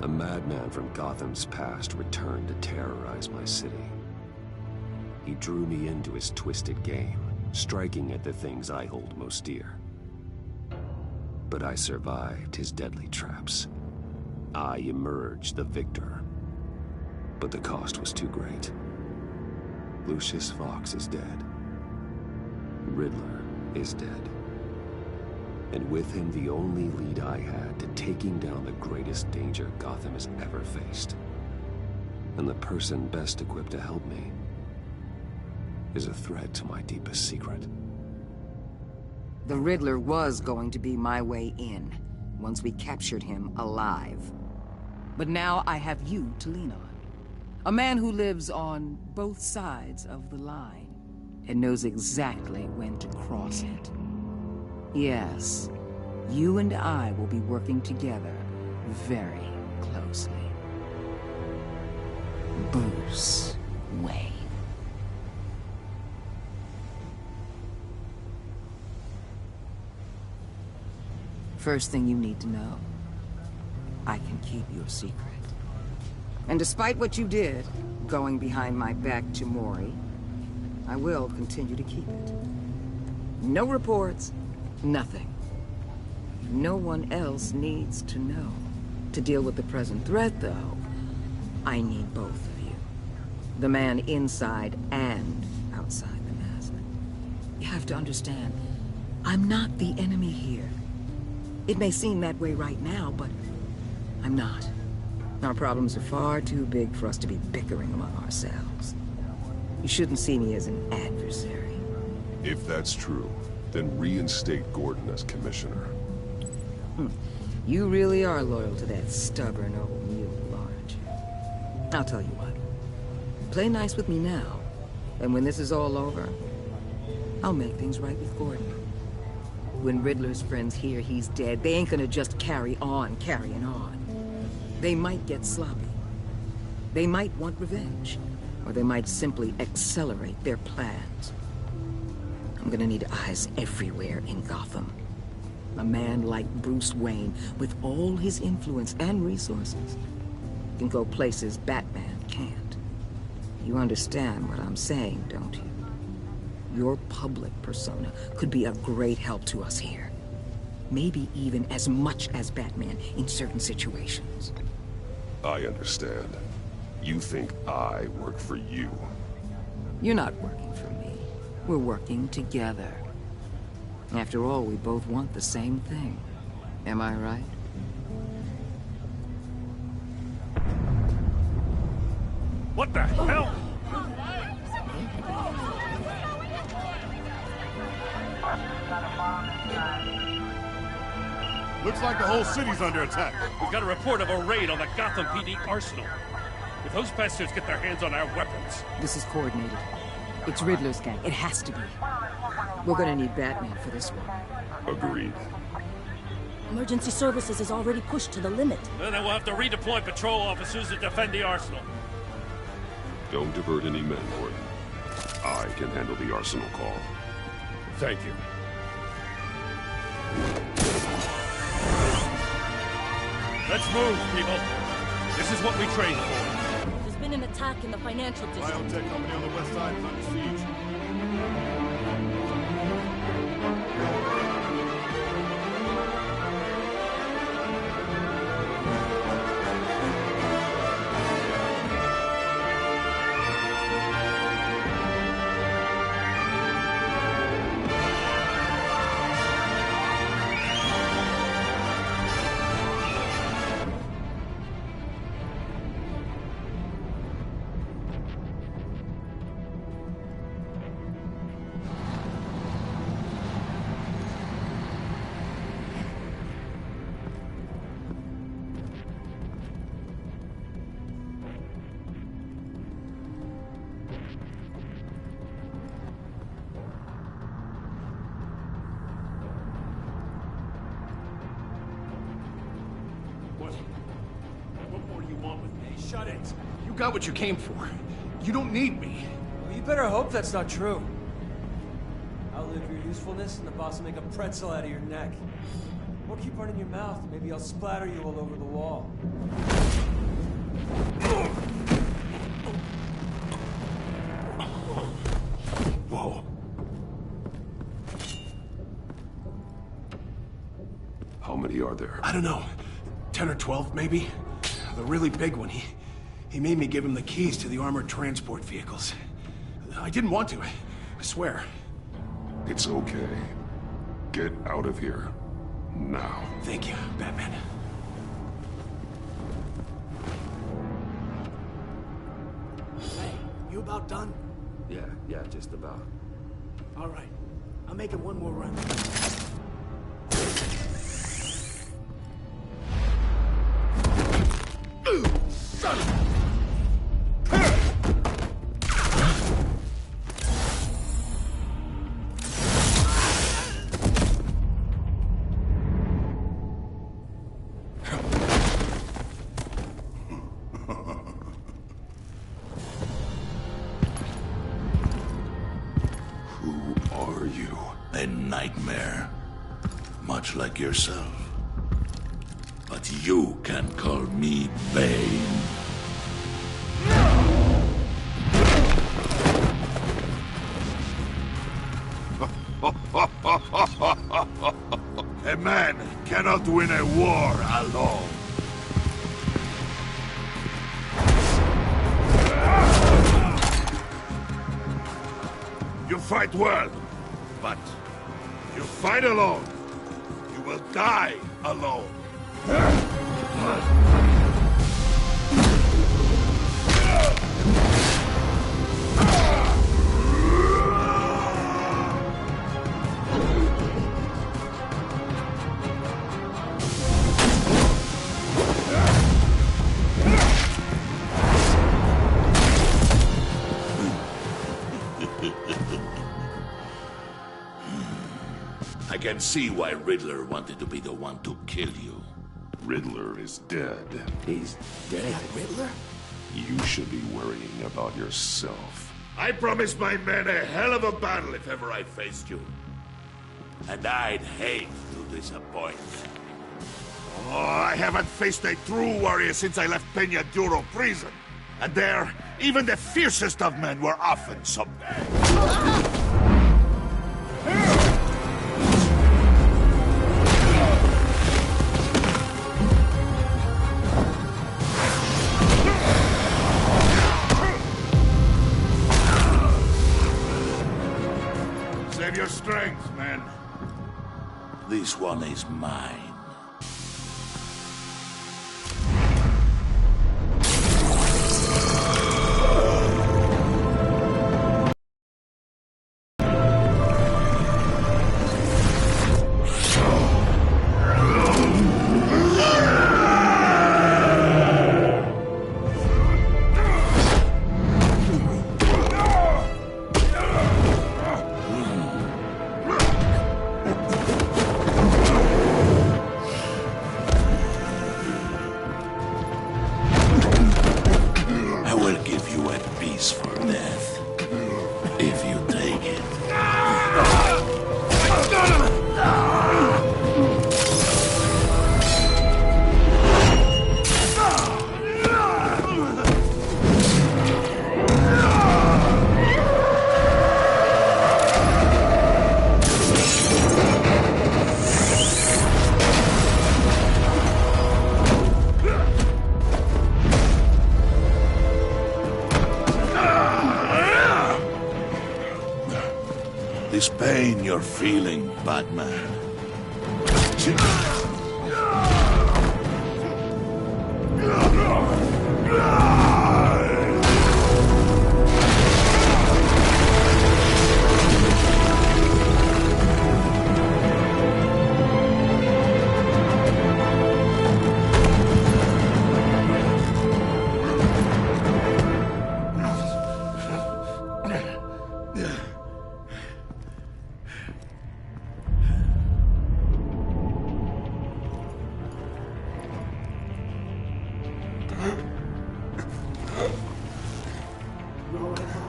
A madman from Gotham's past returned to terrorize my city. He drew me into his twisted game, striking at the things I hold most dear. But I survived his deadly traps. I emerged the victor. But the cost was too great. Lucius Fox is dead. Riddler is dead. And with him, the only lead I had to taking down the greatest danger Gotham has ever faced. And the person best equipped to help me is a threat to my deepest secret. The Riddler was going to be my way in, once we captured him alive. But now I have you to lean on. A man who lives on both sides of the line, and knows exactly when to cross it. Yes, you and I will be working together very closely. Bruce Wayne. First thing you need to know, I can keep your secret. And despite what you did, going behind my back to Mori, I will continue to keep it. No reports, nothing. No one else needs to know. To deal with the present threat, though, I need both of you. The man inside and outside the mask. You have to understand, I'm not the enemy here. It may seem that way right now, but I'm not. Our problems are far too big for us to be bickering among ourselves. You shouldn't see me as an adversary. If that's true, then reinstate Gordon as commissioner. You really are loyal to that stubborn old mule, aren't you? I'll tell you what. Play nice with me now, and when this is all over, I'll make things right with Gordon. When Riddler's friends hear he's dead, they ain't gonna just carry on carrying on. They might get sloppy. They might want revenge. Or they might simply accelerate their plans. I'm gonna need eyes everywhere in Gotham. A man like Bruce Wayne, with all his influence and resources, can go places Batman can't. You understand what I'm saying, don't you? Your public persona could be of great help to us here. Maybe even as much as Batman in certain situations. I understand. You think I work for you. You're not working for me. We're working together. After all, we both want the same thing. Am I right? What the hell? Looks like the whole city's under attack. We've got a report of a raid on the Gotham PD arsenal. If those bastards get their hands on our weapons... This is coordinated. It's Riddler's gang. It has to be. We're gonna need Batman for this one. Agreed. Emergency services is already pushed to the limit. Then we'll have to redeploy patrol officers to defend the arsenal. Don't divert any men, Gordon. I can handle the arsenal call. Thank you. Let's move, people. This is what we trained for. There's been an attack in the financial district. Biotech company on the west side is under siege. What more do you want with me? Shut it. You got what you came for. You don't need me. Well, you better hope that's not true. Outlive your usefulness and the boss will make a pretzel out of your neck. Or keep running your mouth, maybe I'll splatter you all over the wall. are there? I don't know. 10 or 12, maybe? The really big one. He made me give him the keys to the armored transport vehicles. I didn't want to, I swear. It's okay. Get out of here. Now. Thank you, Batman. Hey, you about done? Yeah, just about. All right. I'll make it one more run. Son of a... A nightmare, much like yourself. But you can call me Bane. A man cannot win a war alone. You fight well, but you fight alone, you will die alone. I can see why Riddler wanted to be the one to kill you. Riddler is dead. He's dead. Riddler? You should be worrying about yourself. I promised my men a hell of a battle if ever I faced you. And I'd hate to disappoint. Oh, I haven't faced a true warrior since I left Peña Duro prison. And there, even the fiercest of men were often someday. Save your strength, man. This one is mine. For death, if you take it. This pain you're feeling, Batman.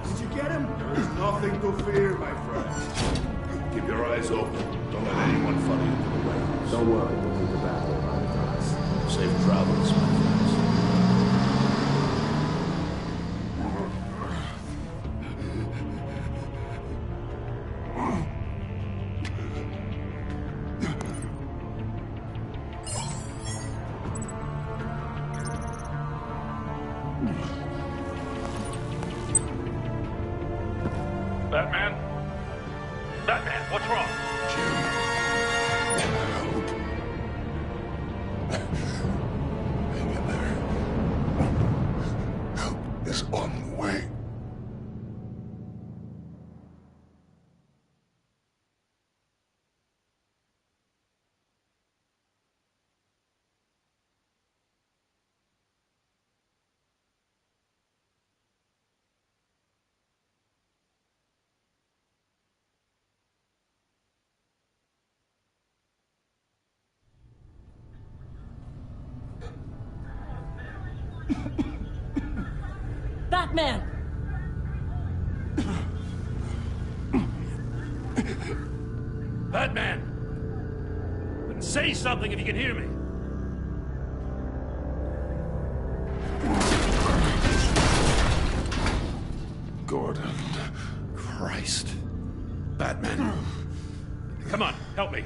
Did you get him? There's nothing to fear, my friend. Keep your eyes open. Don't let anyone follow you to the warehouse. Don't worry, we'll leave the battle behind us. Safe travels, my friends. Batman? Batman, what's wrong? Help. Hang in there. Help is on the way. Batman! Batman! Say something if you can hear me. Gordon. Christ. Batman. Come on, help me.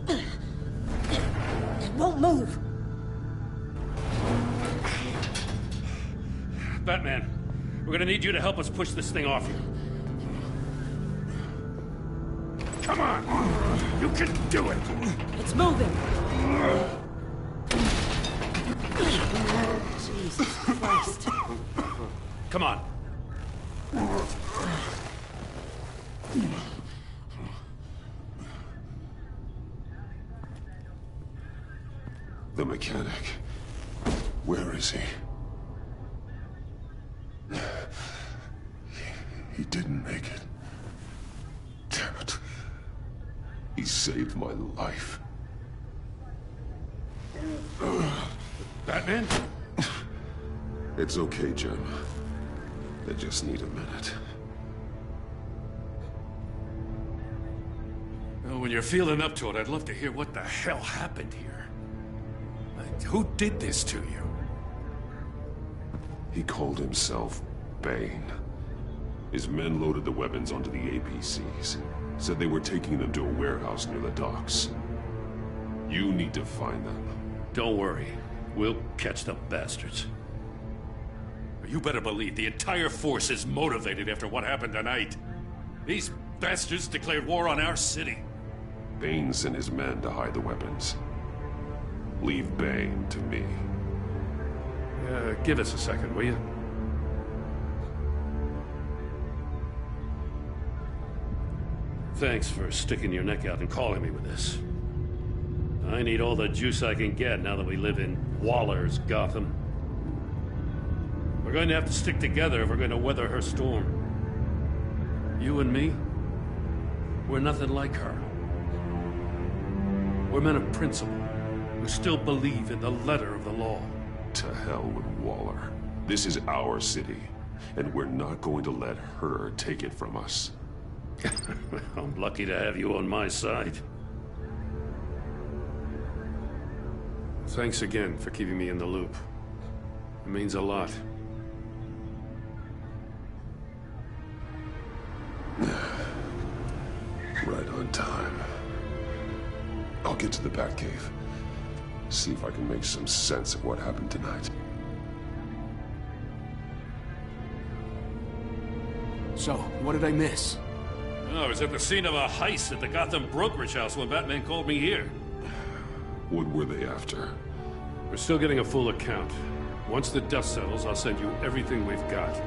It won't move. Batman, we're gonna need you to help us push this thing off you. Come on! You can do it! It's moving. Jesus Christ. Come on. The mechanic. Where is he? He didn't make it. Damn it. He saved my life. Batman? It's okay, Jim. I just need a minute. Well, when you're feeling up to it, I'd love to hear what the hell happened here. Like, who did this to you? He called himself Bane. His men loaded the weapons onto the APCs. Said they were taking them to a warehouse near the docks. You need to find them. Don't worry. We'll catch the bastards. You better believe the entire force is motivated after what happened tonight. These bastards declared war on our city. Bane sent his men to hide the weapons. Leave Bane to me. Give us a second, will you? Thanks for sticking your neck out and calling me with this. I need all the juice I can get now that we live in Waller's Gotham. We're going to have to stick together if we're going to weather her storm. You and me, we're nothing like her. We're men of principle, who still believe in the letter of the law. To hell with Waller. This is our city, and we're not going to let her take it from us. I'm lucky to have you on my side. Thanks again for keeping me in the loop. It means a lot. Right on time. I'll get to the Batcave. See if I can make some sense of what happened tonight. So, what did I miss? Oh, I was at the scene of a heist at the Gotham brokerage house when Batman called me here. What were they after? We're still getting a full account. Once the dust settles, I'll send you everything we've got.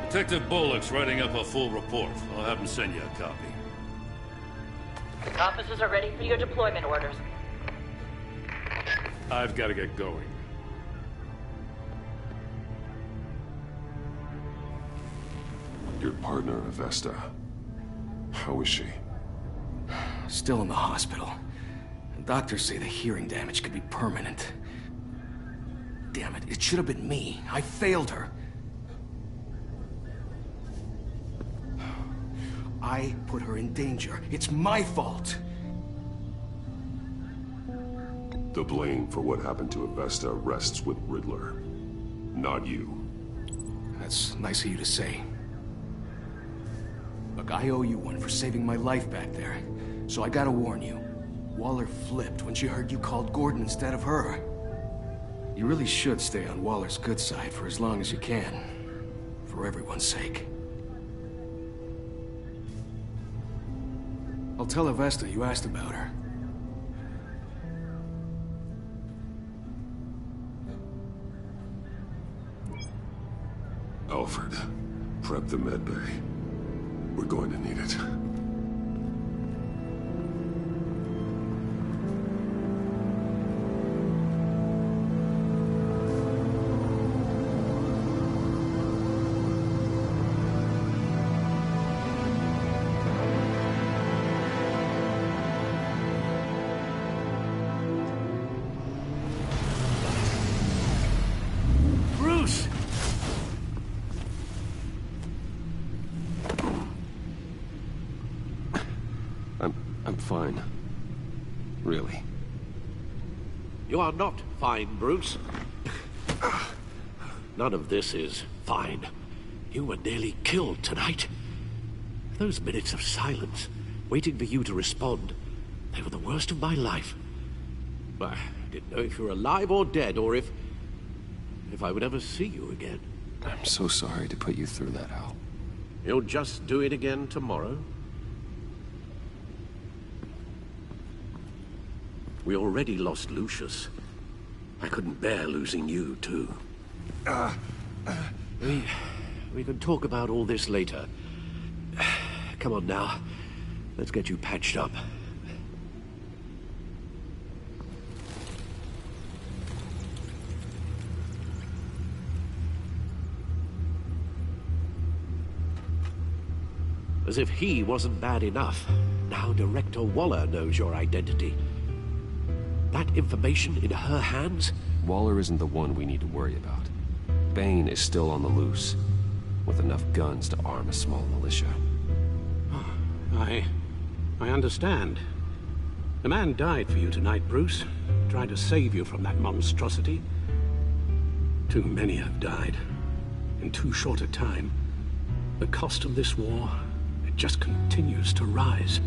Detective Bullock's writing up a full report. I'll have him send you a copy. Officers are ready for your deployment orders. I've got to get going. Your partner, Avesta. How is she? Still in the hospital. Doctors say the hearing damage could be permanent. Damn it, it should have been me. I failed her. I put her in danger. It's my fault. The blame for what happened to Avesta rests with Riddler, not you. That's nice of you to say. Look, I owe you one for saving my life back there. So I gotta warn you. Waller flipped when she heard you called Gordon instead of her. You really should stay on Waller's good side for as long as you can. For everyone's sake. I'll tell Avesta you asked about her. Alfred, prep the med bay. We're going to need it. Bruce! I'm fine. Really. You are not fine, Bruce. None of this is fine. You were nearly killed tonight. Those minutes of silence, waiting for you to respond, they were the worst of my life. I didn't know if you were alive or dead, or if I would ever see you again. I'm so sorry to put you through that, Al. You'll just do it again tomorrow? We already lost Lucius. I couldn't bear losing you, too. We can talk about all this later. Come on now. Let's get you patched up. As if he wasn't bad enough, now Director Waller knows your identity. That information in her hands? Waller isn't the one we need to worry about. Bane is still on the loose, with enough guns to arm a small militia. I understand. The man died for you tonight, Bruce. Trying to save you from that monstrosity. Too many have died. In too short a time. The cost of this war, it just continues to rise.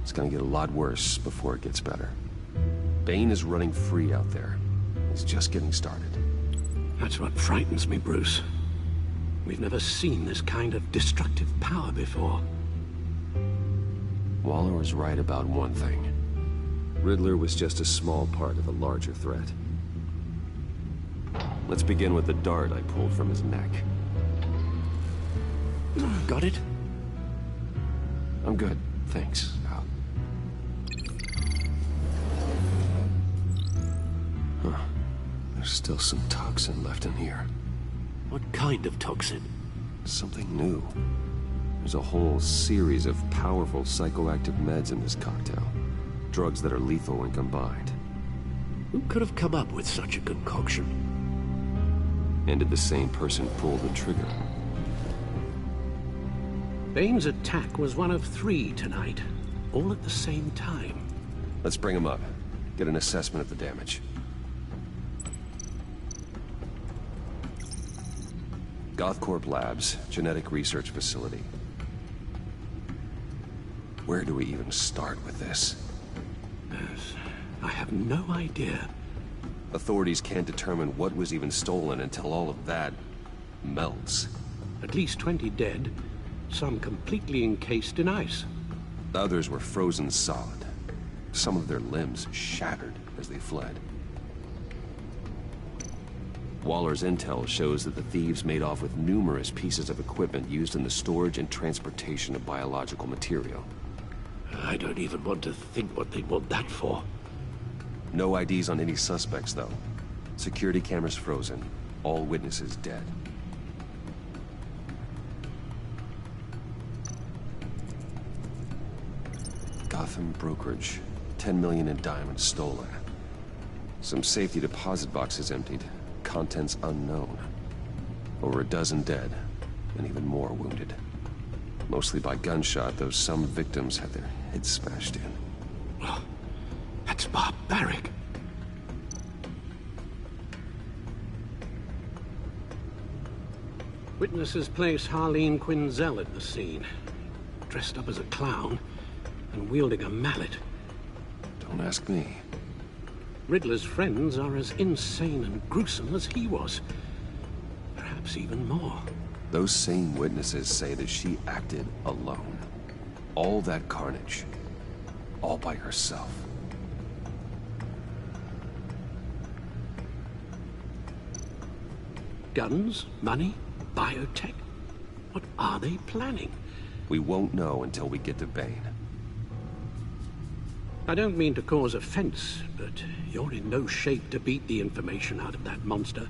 It's gonna get a lot worse before it gets better. Bane is running free out there. He's just getting started. That's what frightens me, Bruce. We've never seen this kind of destructive power before. Waller was right about one thing. Riddler was just a small part of a larger threat. Let's begin with the dart I pulled from his neck. Got it? I'm good, thanks, Al. Huh. There's still some toxin left in here. What kind of toxin? Something new. There's a whole series of powerful psychoactive meds in this cocktail. Drugs that are lethal when combined. Who could have come up with such a concoction? And did the same person pull the trigger? Bane's attack was one of 3 tonight, all at the same time. Let's bring him up. Get an assessment of the damage. Gothcorp Labs, genetic research facility. Where do we even start with this? Yes, I have no idea. Authorities can't determine what was even stolen until all of that melts. At least 20 dead, some completely encased in ice. Others were frozen solid. Some of their limbs shattered as they fled. Waller's intel shows that the thieves made off with numerous pieces of equipment used in the storage and transportation of biological material. I don't even want to think what they'd want that for. No IDs on any suspects, though. Security cameras frozen. All witnesses dead. Gotham brokerage. 10 million in diamonds stolen. Some safety deposit boxes emptied. Contents unknown. Over a dozen dead, and even more wounded. Mostly by gunshot, though some victims had their heads smashed in. Well, that's barbaric. Witnesses place Harleen Quinzel at the scene. Dressed up as a clown, and wielding a mallet. Don't ask me. Riddler's friends are as insane and gruesome as he was. Perhaps even more. Those same witnesses say that she acted alone. All that carnage. All by herself. Guns, money, biotech? What are they planning? We won't know until we get to Bane. I don't mean to cause offense, but you're in no shape to beat the information out of that monster.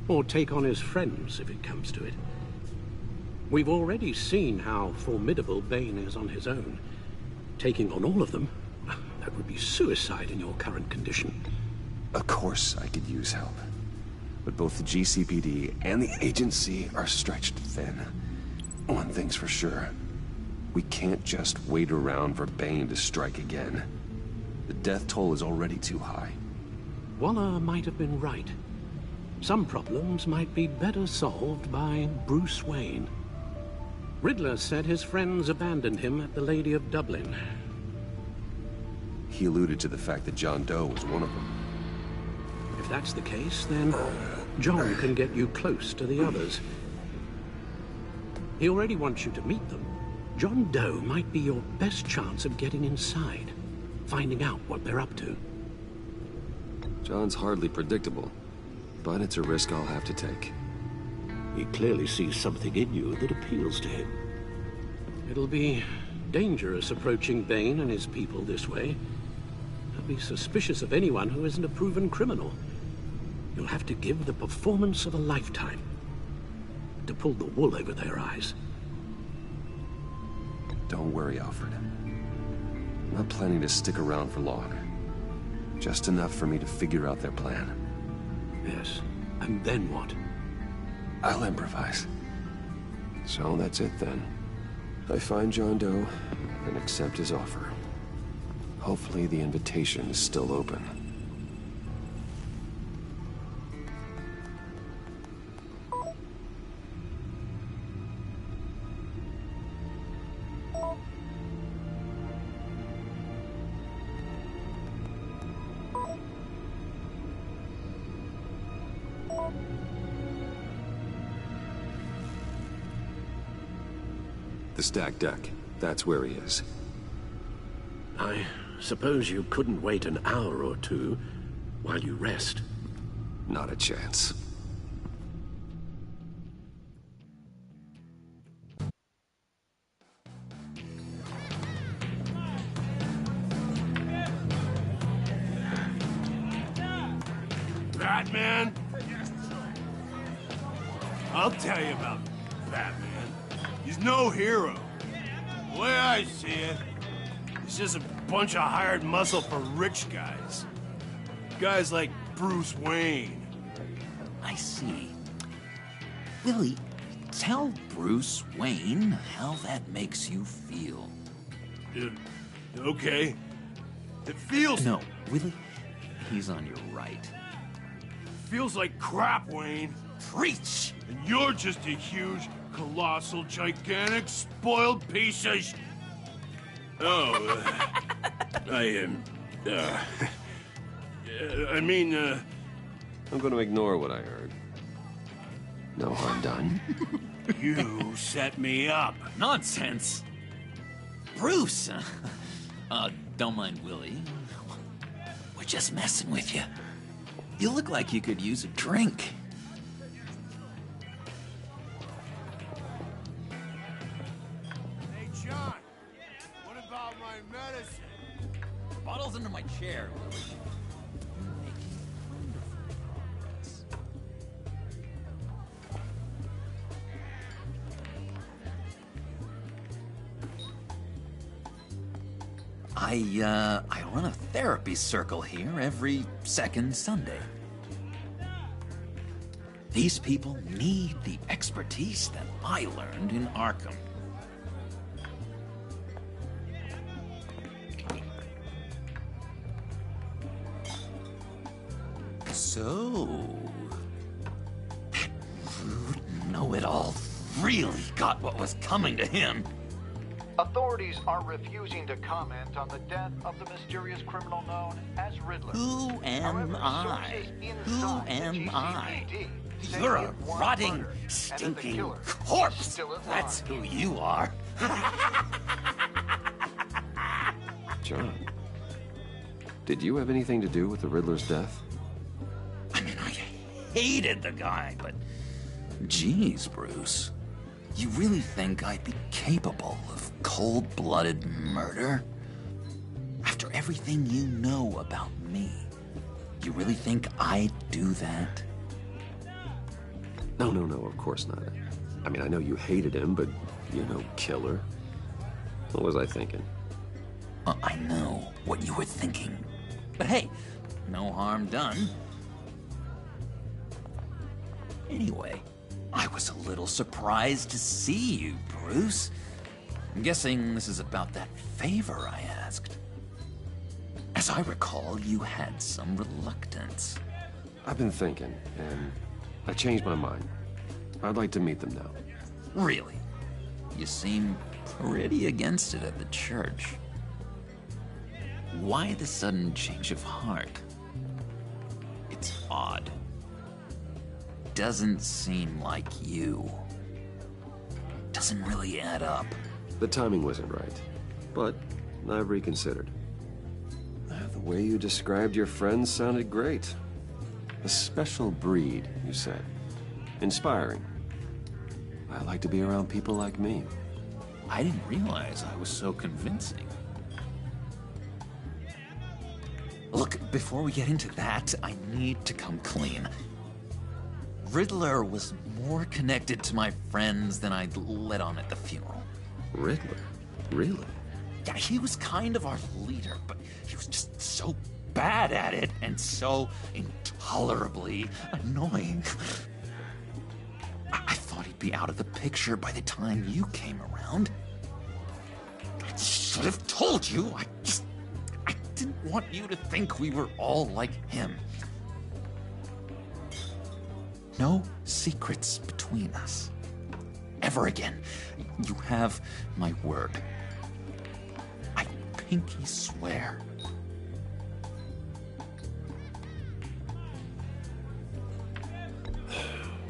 Or take on his friends, if it comes to it. We've already seen how formidable Bane is on his own. Taking on all of them, that would be suicide in your current condition. Of course I could use help. But both the GCPD and the agency are stretched thin. One thing's for sure. We can't just wait around for Bane to strike again. The death toll is already too high. Waller might have been right. Some problems might be better solved by Bruce Wayne. Riddler said his friends abandoned him at the Lady of Dublin. He alluded to the fact that John Doe was one of them. If that's the case, then John can get you close to the others. He already wants you to meet them. John Doe might be your best chance of getting inside, finding out what they're up to. John's hardly predictable, but it's a risk I'll have to take. He clearly sees something in you that appeals to him. It'll be dangerous approaching Bane and his people this way. They'll be suspicious of anyone who isn't a proven criminal. You'll have to give the performance of a lifetime to pull the wool over their eyes. Don't worry, Alfred. I'm not planning to stick around for long. Just enough for me to figure out their plan. Yes, and then what? I'll improvise. So that's it then. I find John Doe and accept his offer. Hopefully the invitation is still open. The stacked deck. That's where he is. I suppose you couldn't wait an hour or two while you rest? Not a chance. Batman? I'll tell you about Batman. He's no hero. The way I see it, he's just a bunch of hired muscle for rich guys. Guys like Bruce Wayne. I see. Willie, tell Bruce Wayne how that makes you feel. Okay. It feels... No, Willie, he's on your right. Feels like crap, Wayne. Preach! And you're just a huge, colossal, gigantic, spoiled piece of I'm gonna ignore what I heard. No harm done. You set me up. Nonsense! Bruce! Don't mind Willie. We're just messing with you. You look like you could use a drink. Hey, John. What about my medicine? The bottle's under my chair, Willie. I run a therapy circle here every second Sunday. These people need the expertise that I learned in Arkham. So, that rude know-it-all really got what was coming to him. Authorities are refusing to comment on the death of the mysterious criminal known as Riddler. Who am I? Who am I? You're a rotting, stinking corpse. That's who you are. John, did you have anything to do with the Riddler's death? I mean, I hated the guy, but... Geez, Bruce. You really think I'd be capable of cold-blooded murder? After everything you know about me, you really think I'd do that? No, of course not. I mean, I know you hated him, but you're no killer. What was I thinking? I know what you were thinking. But hey, no harm done. Anyway, I was a little surprised to see you, Bruce. I'm guessing this is about that favor I asked. As I recall, you had some reluctance. I've been thinking, and I changed my mind. I'd like to meet them now. Really? You seem pretty against it at the church. Why the sudden change of heart? It's odd. Doesn't seem like you. Doesn't really add up. The timing wasn't right, but I've reconsidered. The way you described your friends sounded great. A special breed, you said. Inspiring. I like to be around people like me. I didn't realize I was so convincing. Look, before we get into that, I need to come clean. Riddler was more connected to my friends than I'd let on at the funeral. Riddler? Really? Yeah, he was kind of our leader, but he was just so bad at it and so intolerably annoying. I thought he'd be out of the picture by the time you came around. I should have told you. I didn't want you to think we were all like him. No secrets between us. Ever again. You have my word. I pinky swear.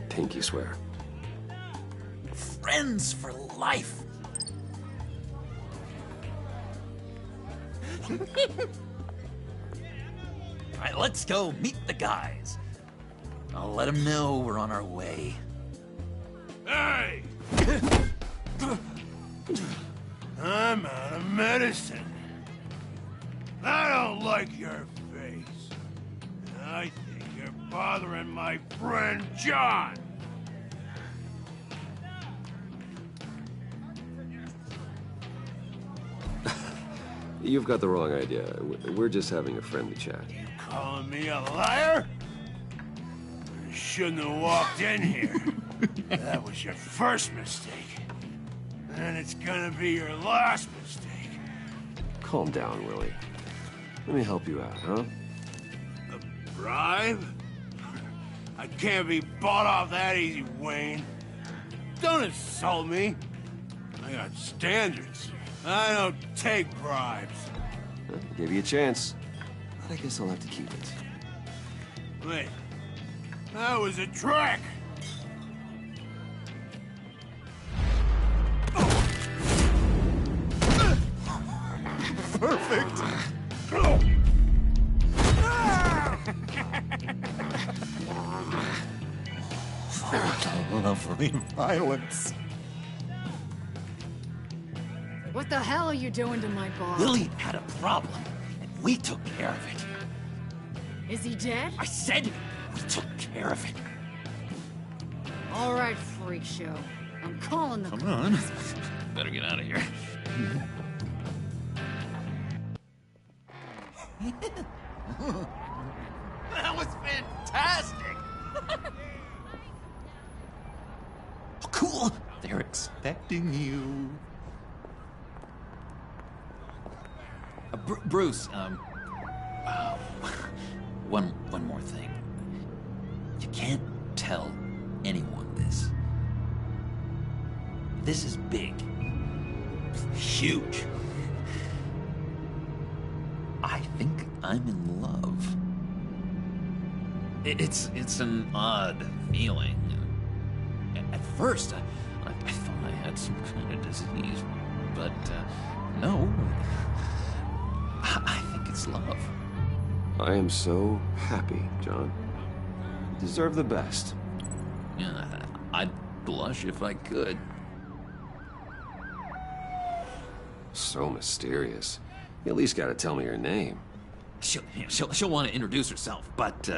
Pinky swear. Friends for life. All right, let's go meet the guys. I'll let them know we're on our way. Hey! I'm out of medicine. I don't like your face. I think you're bothering my friend John. You've got the wrong idea. We're just having a friendly chat. You calling me a liar? You shouldn't have walked in here. That was your first mistake. And it's gonna be your last mistake. Calm down, Willie. Let me help you out, huh? A bribe? I can't be bought off that easy, Wayne. Don't insult me. I got standards. I don't take bribes. Well, give you a chance. But I guess I'll have to keep it. Wait. That was a trick! Perfect! Lovely violence. What the hell are you doing to my bar? Willie had a problem, and we took care of it. Is he dead? I said we took care of it. All right, freak show. I'm calling the... Come on. Better get out of here. That was fantastic! Oh, cool! They're expecting you. Bruce, one more thing. You can't tell anyone this. This is big. huge. I think I'm in love. It's an odd feeling. At first, I thought I had some kind of disease, but no. I think it's love. I am so happy, John. You deserve the best. Yeah, I'd blush if I could. So mysterious. You at least gotta tell me your name. She'll want to introduce herself, but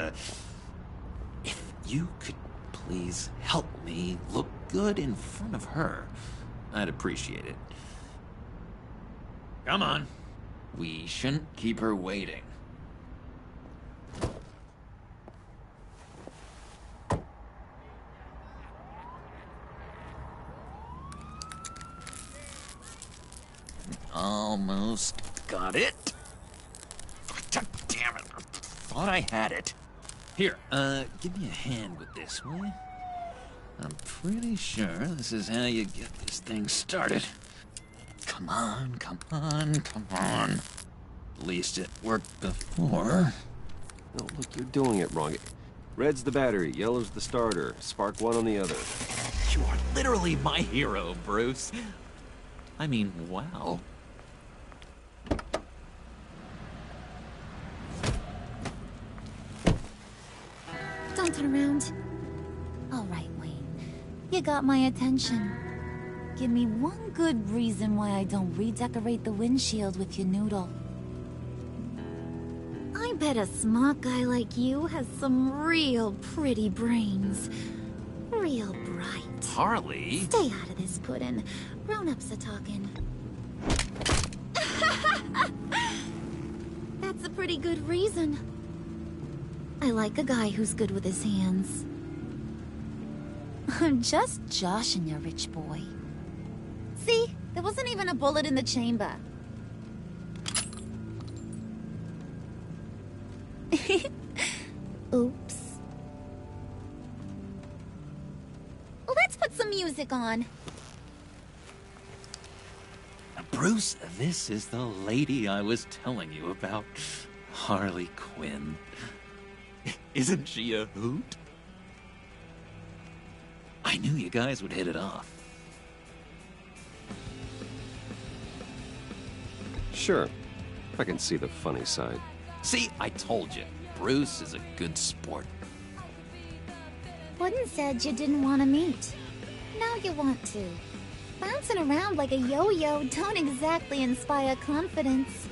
if you could please help me look good in front of her, I'd appreciate it. Come on. We shouldn't keep her waiting. Almost got it. God damn it. Thought I had it. Here, give me a hand with this, will you? I'm pretty sure this is how you get this thing started. Come on, come on, come on. At least it worked before. No, look, you're doing it wrong. Red's the battery, yellow's the starter. Spark one on the other. You are literally my hero, Bruce. I mean, wow. Don't turn around. All right, Wayne. You got my attention. Give me one good reason why I don't redecorate the windshield with your noodle. I bet a smart guy like you has some real pretty brains. Real bright. Harley? Stay out of this, Puddin'. Grown-ups are talking. That's a pretty good reason. I like a guy who's good with his hands. I'm just joshing you, rich boy. See? There wasn't even a bullet in the chamber. Oops. Let's put some music on. Bruce, this is the lady I was telling you about. Harley Quinn. Isn't she a hoot? I knew you guys would hit it off. Sure. I can see the funny side. See, I told you. Bruce is a good sport. Puddin' said you didn't want to meet. Now you want to. Bouncing around like a yo-yo don't exactly inspire confidence.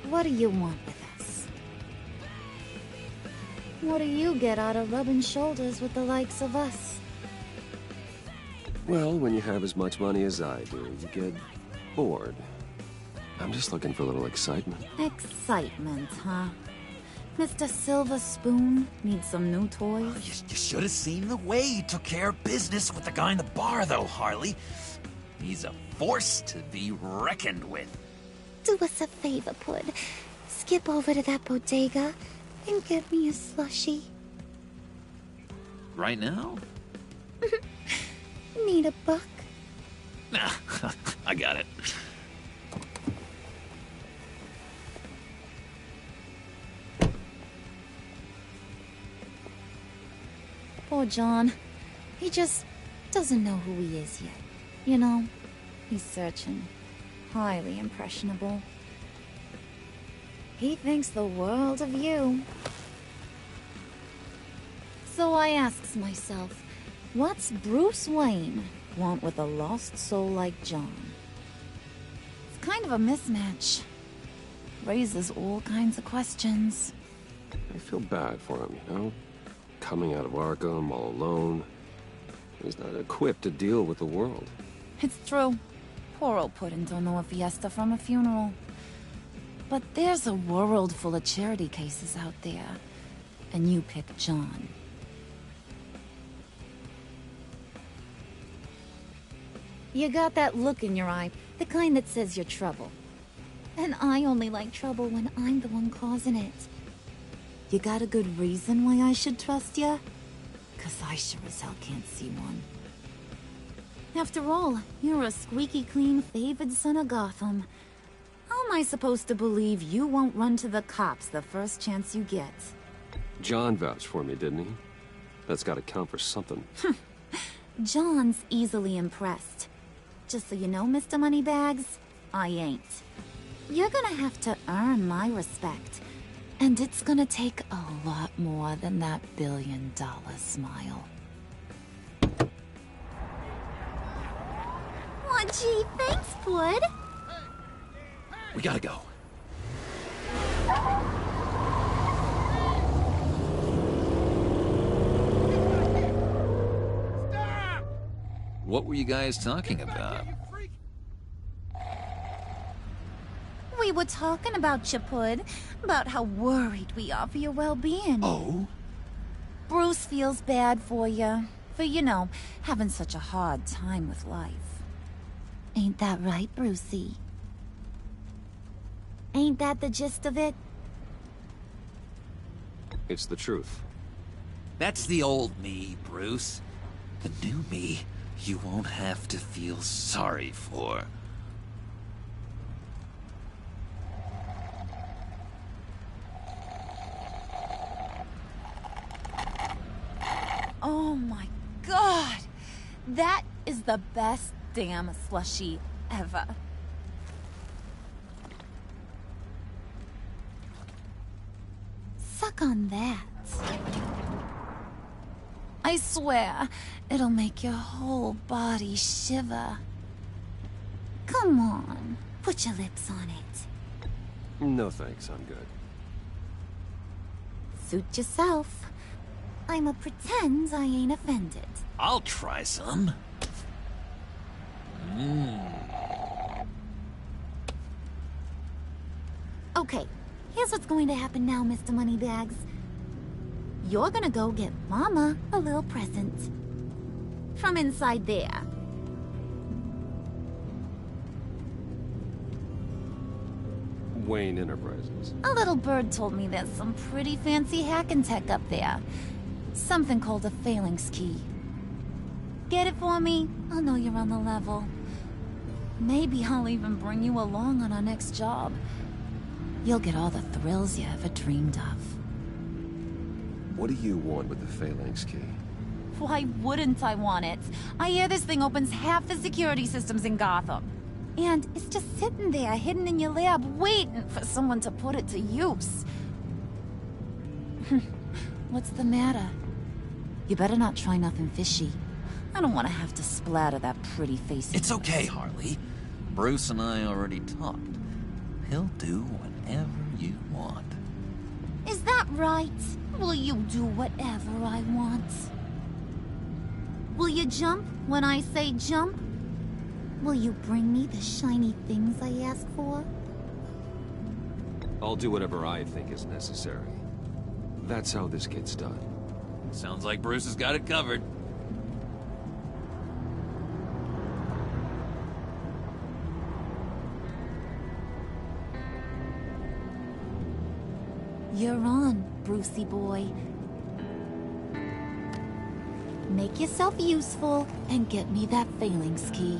What do you want with us? What do you get out of rubbing shoulders with the likes of us? Well, when you have as much money as I do, you get bored. I'm just looking for a little excitement. Excitement, huh? Mr. Silver Spoon needs some new toys? You should have seen the way he took care of business with the guy in the bar, though, Harley. He's a force to be reckoned with. Do us a favor, Pud. Skip over to that bodega and get me a slushie. Right now? Need a buck? Nah, I got it. Poor John. He just doesn't know who he is yet. You know, he's searching. Highly impressionable. He thinks the world of you. So I asks myself, what's Bruce Wayne want with a lost soul like John? It's kind of a mismatch. Raises all kinds of questions. I feel bad for him, you know? Coming out of Arkham all alone. He's not equipped to deal with the world. It's true. Poor old Puddin' don't know a fiesta from a funeral. But there's a world full of charity cases out there. And you pick John. You got that look in your eye, the kind that says you're trouble. And I only like trouble when I'm the one causing it. You got a good reason why I should trust you? 'Cause I sure as hell can't see one. After all, you're a squeaky clean favored son of Gotham. How am I supposed to believe you won't run to the cops the first chance you get? John vouched for me, didn't he? That's gotta count for something. John's easily impressed. Just so you know, Mr. Moneybags, I ain't. You're gonna have to earn my respect. And it's gonna take a lot more than that billion-dollar smile. Aw, gee, thanks, Bud. We gotta go. What were you guys talking about? We were talking about Chapud, about how worried we are for your well-being. Oh? Bruce feels bad for you, for, you know, having such a hard time with life. Ain't that right, Brucey? Ain't that the gist of it? It's the truth. That's the old me, Bruce. The new me, you won't have to feel sorry for. Oh my god! That is the best damn slushie ever. Suck on that. I swear, it'll make your whole body shiver. Come on, put your lips on it. No thanks, I'm good. Suit yourself. I'ma pretend I ain't offended. I'll try some. Okay, here's what's going to happen now, Mr. Moneybags. You're gonna go get Mama a little present. From inside there. Wayne Enterprises. A little bird told me there's some pretty fancy hacking tech up there. Something called a phalanx key. Get it for me? I'll know you're on the level. Maybe I'll even bring you along on our next job. You'll get all the thrills you ever dreamed of. What do you want with the phalanx key? Why wouldn't I want it? I hear this thing opens half the security systems in Gotham. And it's just sitting there, hidden in your lab, waiting for someone to put it to use. What's the matter? You better not try nothing fishy. I don't want to have to splatter that pretty face. It's okay, Harley. Bruce and I already talked. He'll do whatever you want. Is that right? Will you do whatever I want? Will you jump when I say jump? Will you bring me the shiny things I ask for? I'll do whatever I think is necessary. That's how this gets done. Sounds like Bruce has got it covered. You're on, Brucey boy. Make yourself useful and get me that phalanx key.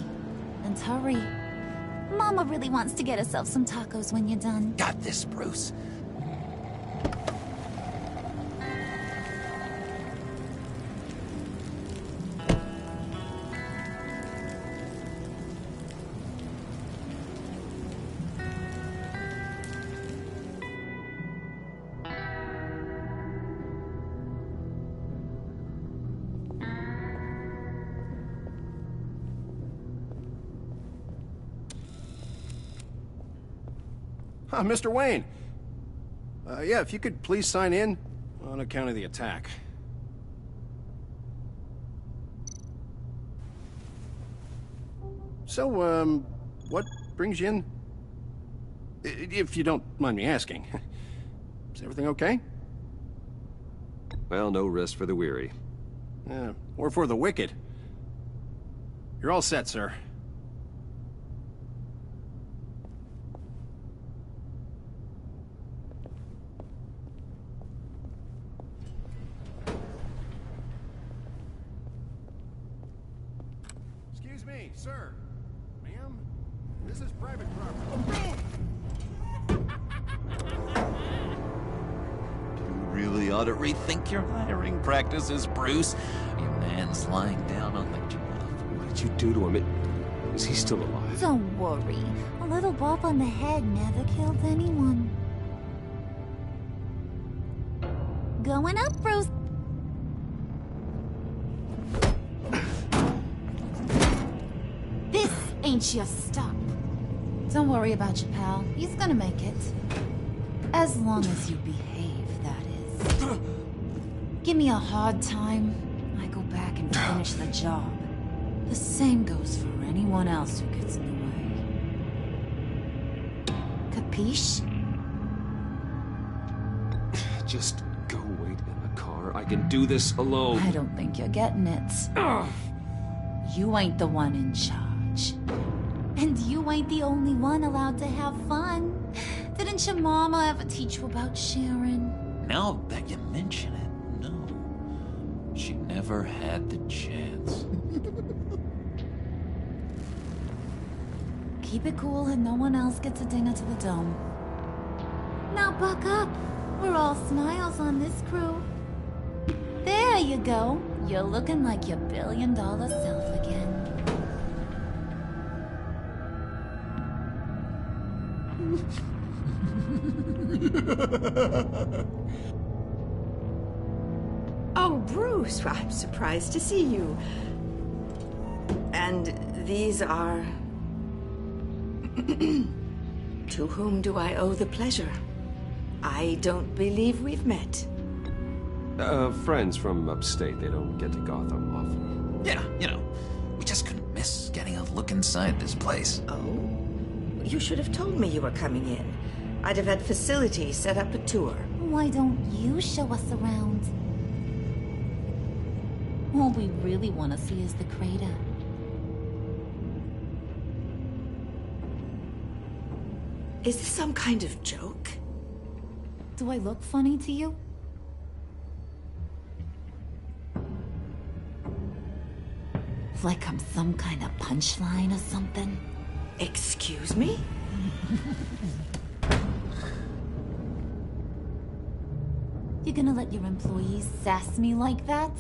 And hurry. Mama really wants to get herself some tacos when you're done. Got this, Bruce. Mr. Wayne. Yeah, if you could please sign in on account of the attack. So, what brings you in? If you don't mind me asking. Is everything okay? Well, no rest for the weary. Or for the wicked. You're all set, sir. Excuse me. Sir, ma'am, this is private property. You really ought to rethink your hiring practices, Bruce. Your man's lying down on the job. What did you do to him? Is he still alive? Don't worry. A little bump on the head never killed anyone. Going up, Bruce. This ain't your stop. Don't worry about your pal. He's gonna make it. As long as you behave, that is. Give me a hard time, I go back and finish the job. The same goes for anyone else who gets in the way. Capiche? Just go wait in the car. I can do this alone. I don't think you're getting it. You ain't the one in charge. And you ain't the only one allowed to have fun. Didn't your mama ever teach you about sharing? Now that you mention it, no. She never had the chance. Keep it cool and no one else gets a dinger to the dome. Now buck up. We're all smiles on this crew. There you go. You're looking like your billion-dollar self again. Oh, Bruce, I'm surprised to see you. And these are... To whom do I owe the pleasure? I don't believe we've met. Friends from upstate. They don't get to Gotham often. Yeah, we just couldn't miss getting a look inside this place. Oh? You should have told me you were coming in. I'd have had facilities set up a tour. Why don't you show us around? All we really want to see is the crater. Is this some kind of joke? Do I look funny to you? Like I'm some kind of punchline or something? Excuse me? You gonna let your employees sass me like that?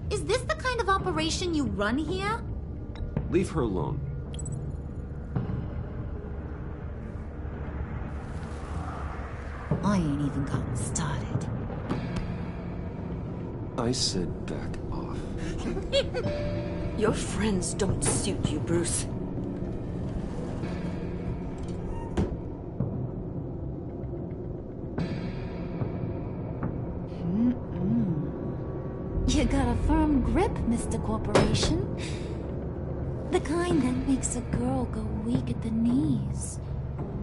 Is this the kind of operation you run here? Leave her alone. I ain't even gotten started. I said back off. Your friends don't suit you, Bruce. You got a firm grip, Mr. Corporation. The kind that makes a girl go weak at the knees.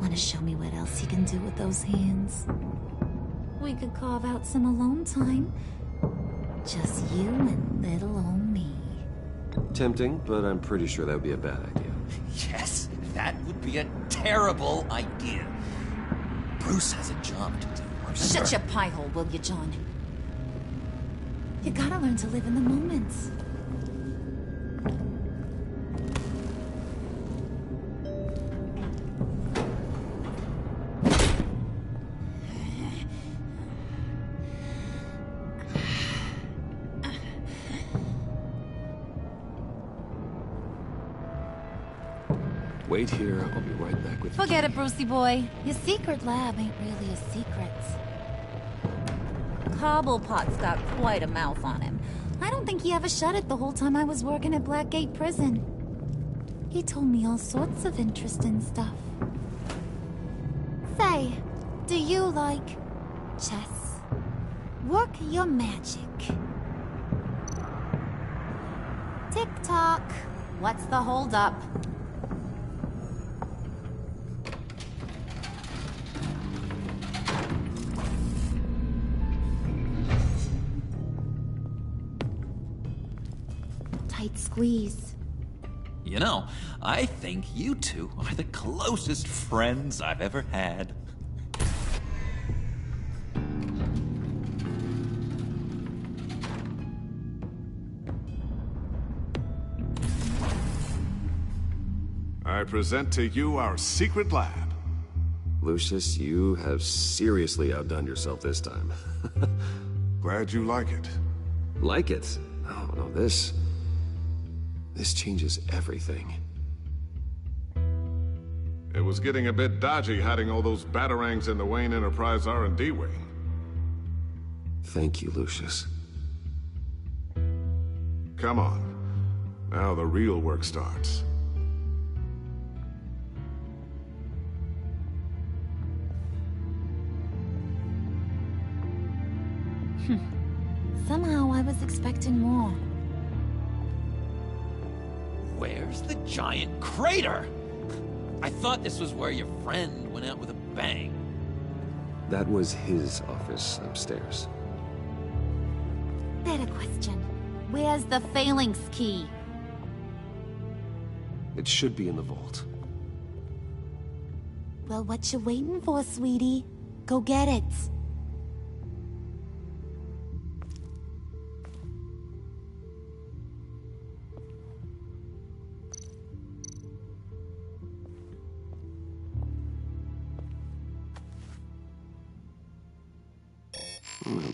Wanna show me what else you can do with those hands? We could carve out some alone time. Just you and little old me. Tempting, but I'm pretty sure that would be a bad idea. Yes, that would be a terrible idea. Bruce has a job to do. Shut your pie hole, will you, John? You gotta learn to live in the moment. Wait here, I'll be right back with you. Forget it, Brucey boy. Your secret lab ain't really a secret. Cobblepot's got quite a mouth on him. I don't think he ever shut it the whole time I was working at Blackgate Prison. He told me all sorts of interesting stuff. Say, do you like chess? Work your magic. Tick-tock. What's the holdup? Tight squeeze. I think you two are the closest friends I've ever had. I present to you our secret lab. Lucius, you have seriously outdone yourself this time. Glad you like it. Like it? Oh, no, this changes everything. It was getting a bit dodgy hiding all those batarangs in the Wayne Enterprise R&D wing. Thank you, Lucius. Come on. Now the real work starts. Somehow I was expecting more. Where's the giant crater? I thought this was where your friend went out with a bang. That was his office upstairs. Better question. Where's the phalanx key? It should be in the vault. Well, what you waiting for, sweetie? Go get it.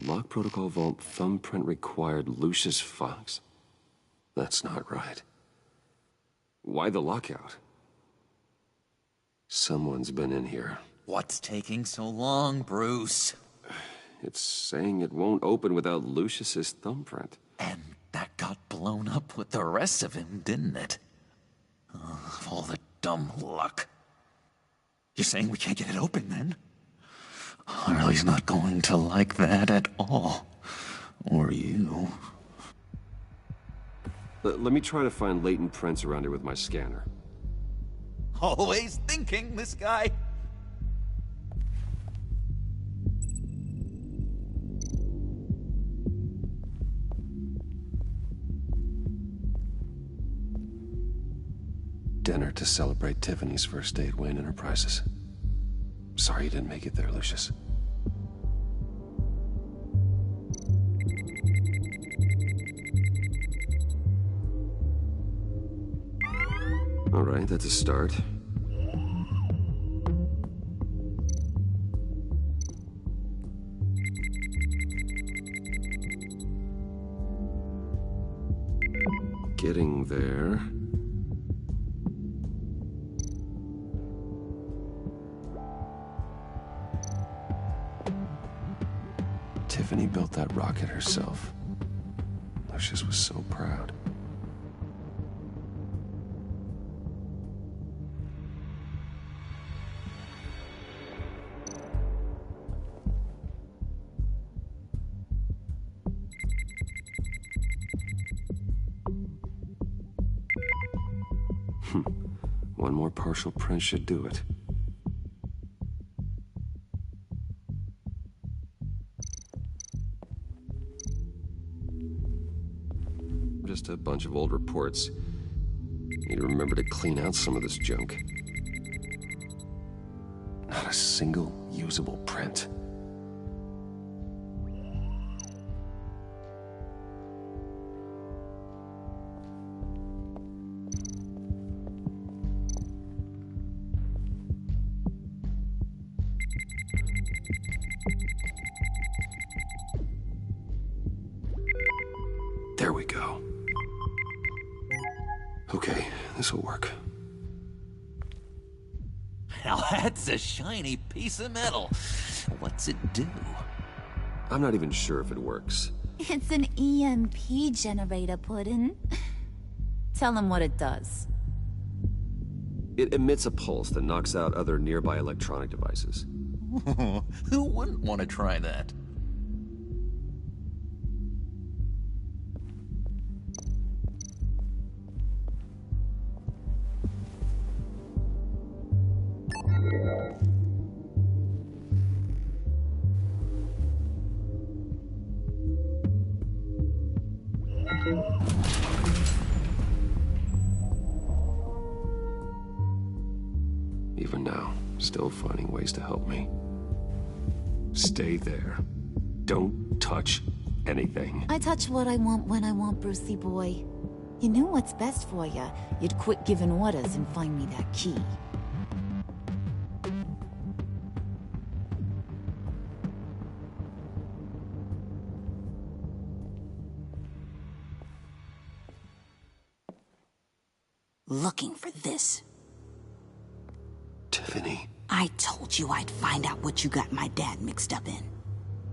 Lock protocol vault thumbprint required Lucius Fox? That's not right. Why the lockout? Someone's been in here. What's taking so long, Bruce? It's saying it won't open without Lucius's thumbprint. And that got blown up with the rest of him, didn't it? Oh, all the dumb luck. You're saying we can't get it open, then? Harley's not going to like that at all. Or you. Let me try to find latent prints around here with my scanner. Always thinking, this guy. Dinner to celebrate Tiffany's first day at Wayne Enterprises. Sorry you didn't make it there, Lucius. All right, that's a start. Getting there. Tiffany built that rocket herself. Lucius was so proud. One more partial print should do it. Just a bunch of old reports. Need to remember to clean out some of this junk. Not a single usable print. There we go. Okay, this will work. Now that's a shiny piece of metal. What's it do? I'm not even sure if it works. It's an EMP generator, Puddin'. Tell him what it does. It emits a pulse that knocks out other nearby electronic devices. Who wouldn't want to try that? Even now, still finding ways to help me. Stay there. Don't touch anything. I touch what I want when I want, Brucey boy. You knew what's best for you. You'd quit giving orders and find me that key. Looking for this. Tiffany. I told you I'd find out what you got my dad mixed up in.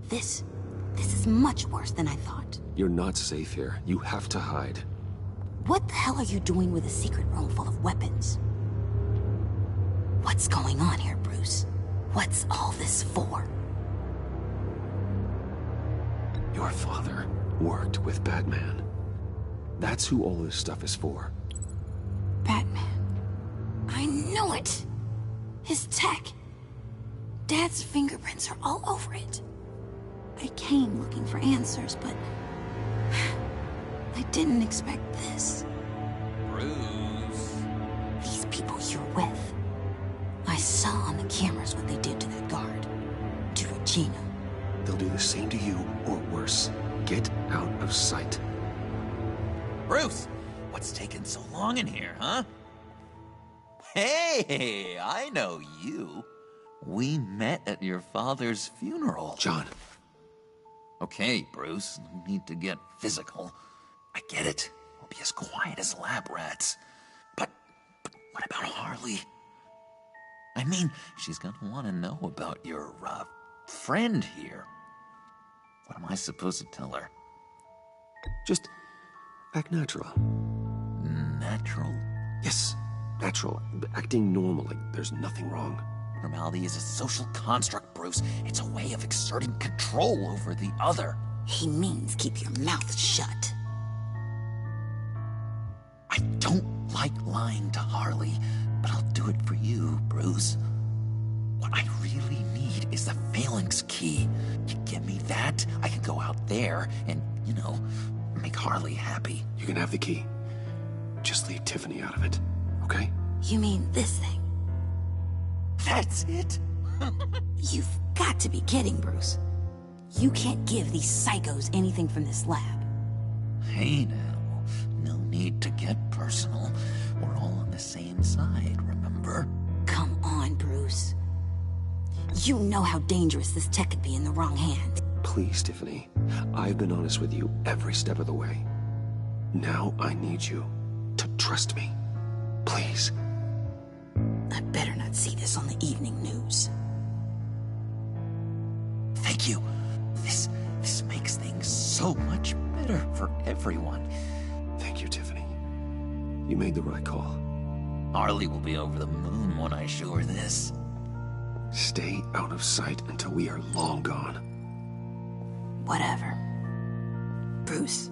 This is much worse than I thought. You're not safe here. You have to hide. What the hell are you doing with a secret room full of weapons? What's going on here, Bruce? What's all this for? Your father worked with Batman. That's who all this stuff is for. Batman. I knew it! His tech. Dad's fingerprints are all over it. I came looking for answers, but I didn't expect this. Bruce. These people you're with. I saw on the cameras what they did to that guard. To Regina. They'll do the same to you, or worse. Get out of sight. Bruce! What's taking so long in here, huh? Hey, I know you. We met at your father's funeral. John. Okay, Bruce, no need to get physical. I get it. We'll be as quiet as lab rats. But what about Harley? I mean, she's gonna want to know about your, friend here. What am I supposed to tell her? Just act natural. Natural? Yes, natural. Acting normally. There's nothing wrong. Normality is a social construct, Bruce. It's a way of exerting control over the other. He means keep your mouth shut. I don't like lying to Harley, but I'll do it for you, Bruce. What I really need is the phalanx key. You give me that, I can go out there and, make Harley happy. You can have the key. Just leave Tiffany out of it, okay? You mean this thing? That's it? You've got to be kidding, Bruce. You can't give these psychos anything from this lab. Hey now, no need to get personal. We're all on the same side, remember? Come on, Bruce. You know how dangerous this tech could be in the wrong hands. Please, Tiffany. I've been honest with you every step of the way. Now I need you to trust me. Please. I better not see this on the evening news. Thank you. This makes things so much better for everyone. Thank you, Tiffany. You made the right call. Harley will be over the moon when I show her this. Stay out of sight until we are long gone. Whatever. Bruce.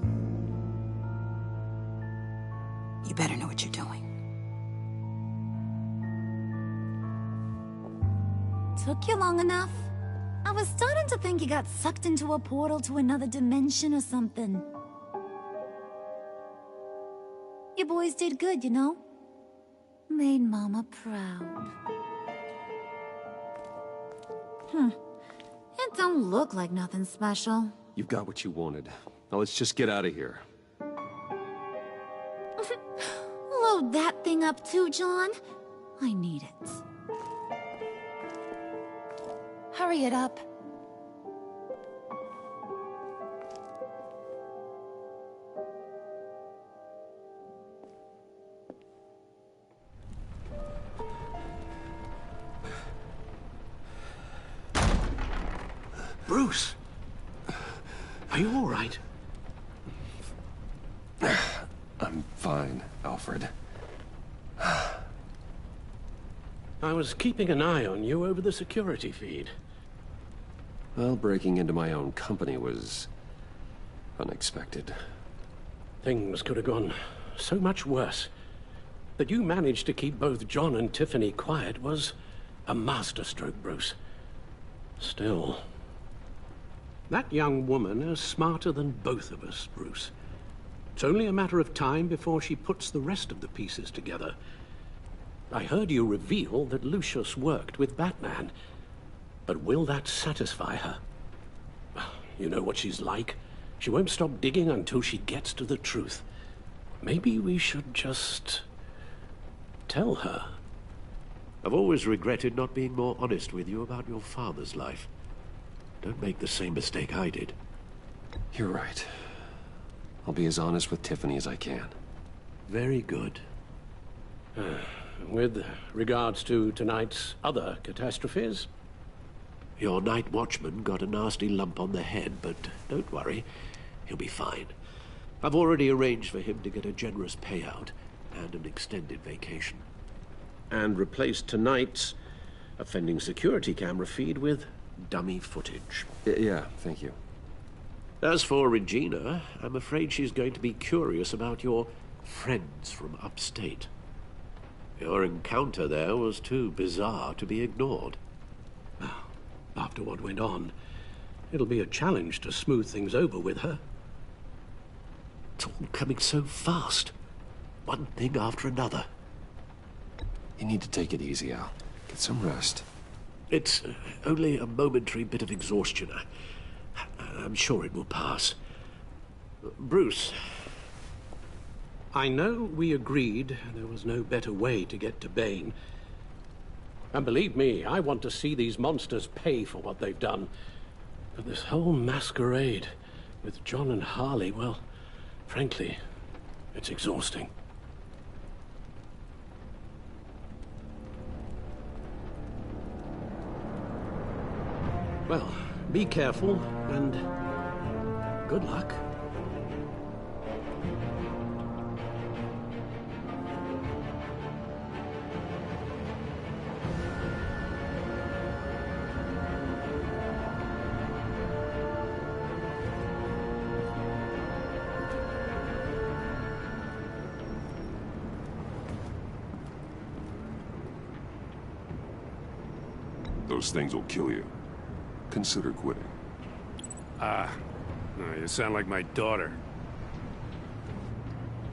You better know what you're doing. Took you long enough? I was starting to think you got sucked into a portal to another dimension or something. You boys did good, you know? Made Mama proud. It don't look like nothing special. You've got what you wanted. Now let's just get out of here. Load that thing up too, John. I need it. Hurry it up. Bruce! Are you all right? I'm fine, Alfred. I was keeping an eye on you over the security feed. Well, breaking into my own company was unexpected. Things could have gone so much worse. That you managed to keep both John and Tiffany quiet was a masterstroke, Bruce. Still, that young woman is smarter than both of us, Bruce. It's only a matter of time before she puts the rest of the pieces together. I heard you reveal that Lucius worked with Batman. But will that satisfy her? You know what she's like. She won't stop digging until she gets to the truth. Maybe we should just tell her. I've always regretted not being more honest with you about your father's life. Don't make the same mistake I did. You're right. I'll be as honest with Tiffany as I can. Very good. With regards to tonight's other catastrophes? Your night watchman got a nasty lump on the head, but don't worry. He'll be fine. I've already arranged for him to get a generous payout and an extended vacation. And replaced tonight's offending security camera feed with dummy footage. Yeah, thank you. As for Regina, I'm afraid she's going to be curious about your friends from upstate. Your encounter there was too bizarre to be ignored. Well, after what went on, it'll be a challenge to smooth things over with her. It's all coming so fast. One thing after another. You need to take it easy, Al. Get some rest. It's only a momentary bit of exhaustion. I'm sure it will pass. Bruce. I know we agreed there was no better way to get to Bane. And believe me, I want to see these monsters pay for what they've done. But this whole masquerade with John and Harley, well, frankly, it's exhausting. Well, be careful, and good luck. Those things will kill you. Consider quitting. No, you sound like my daughter.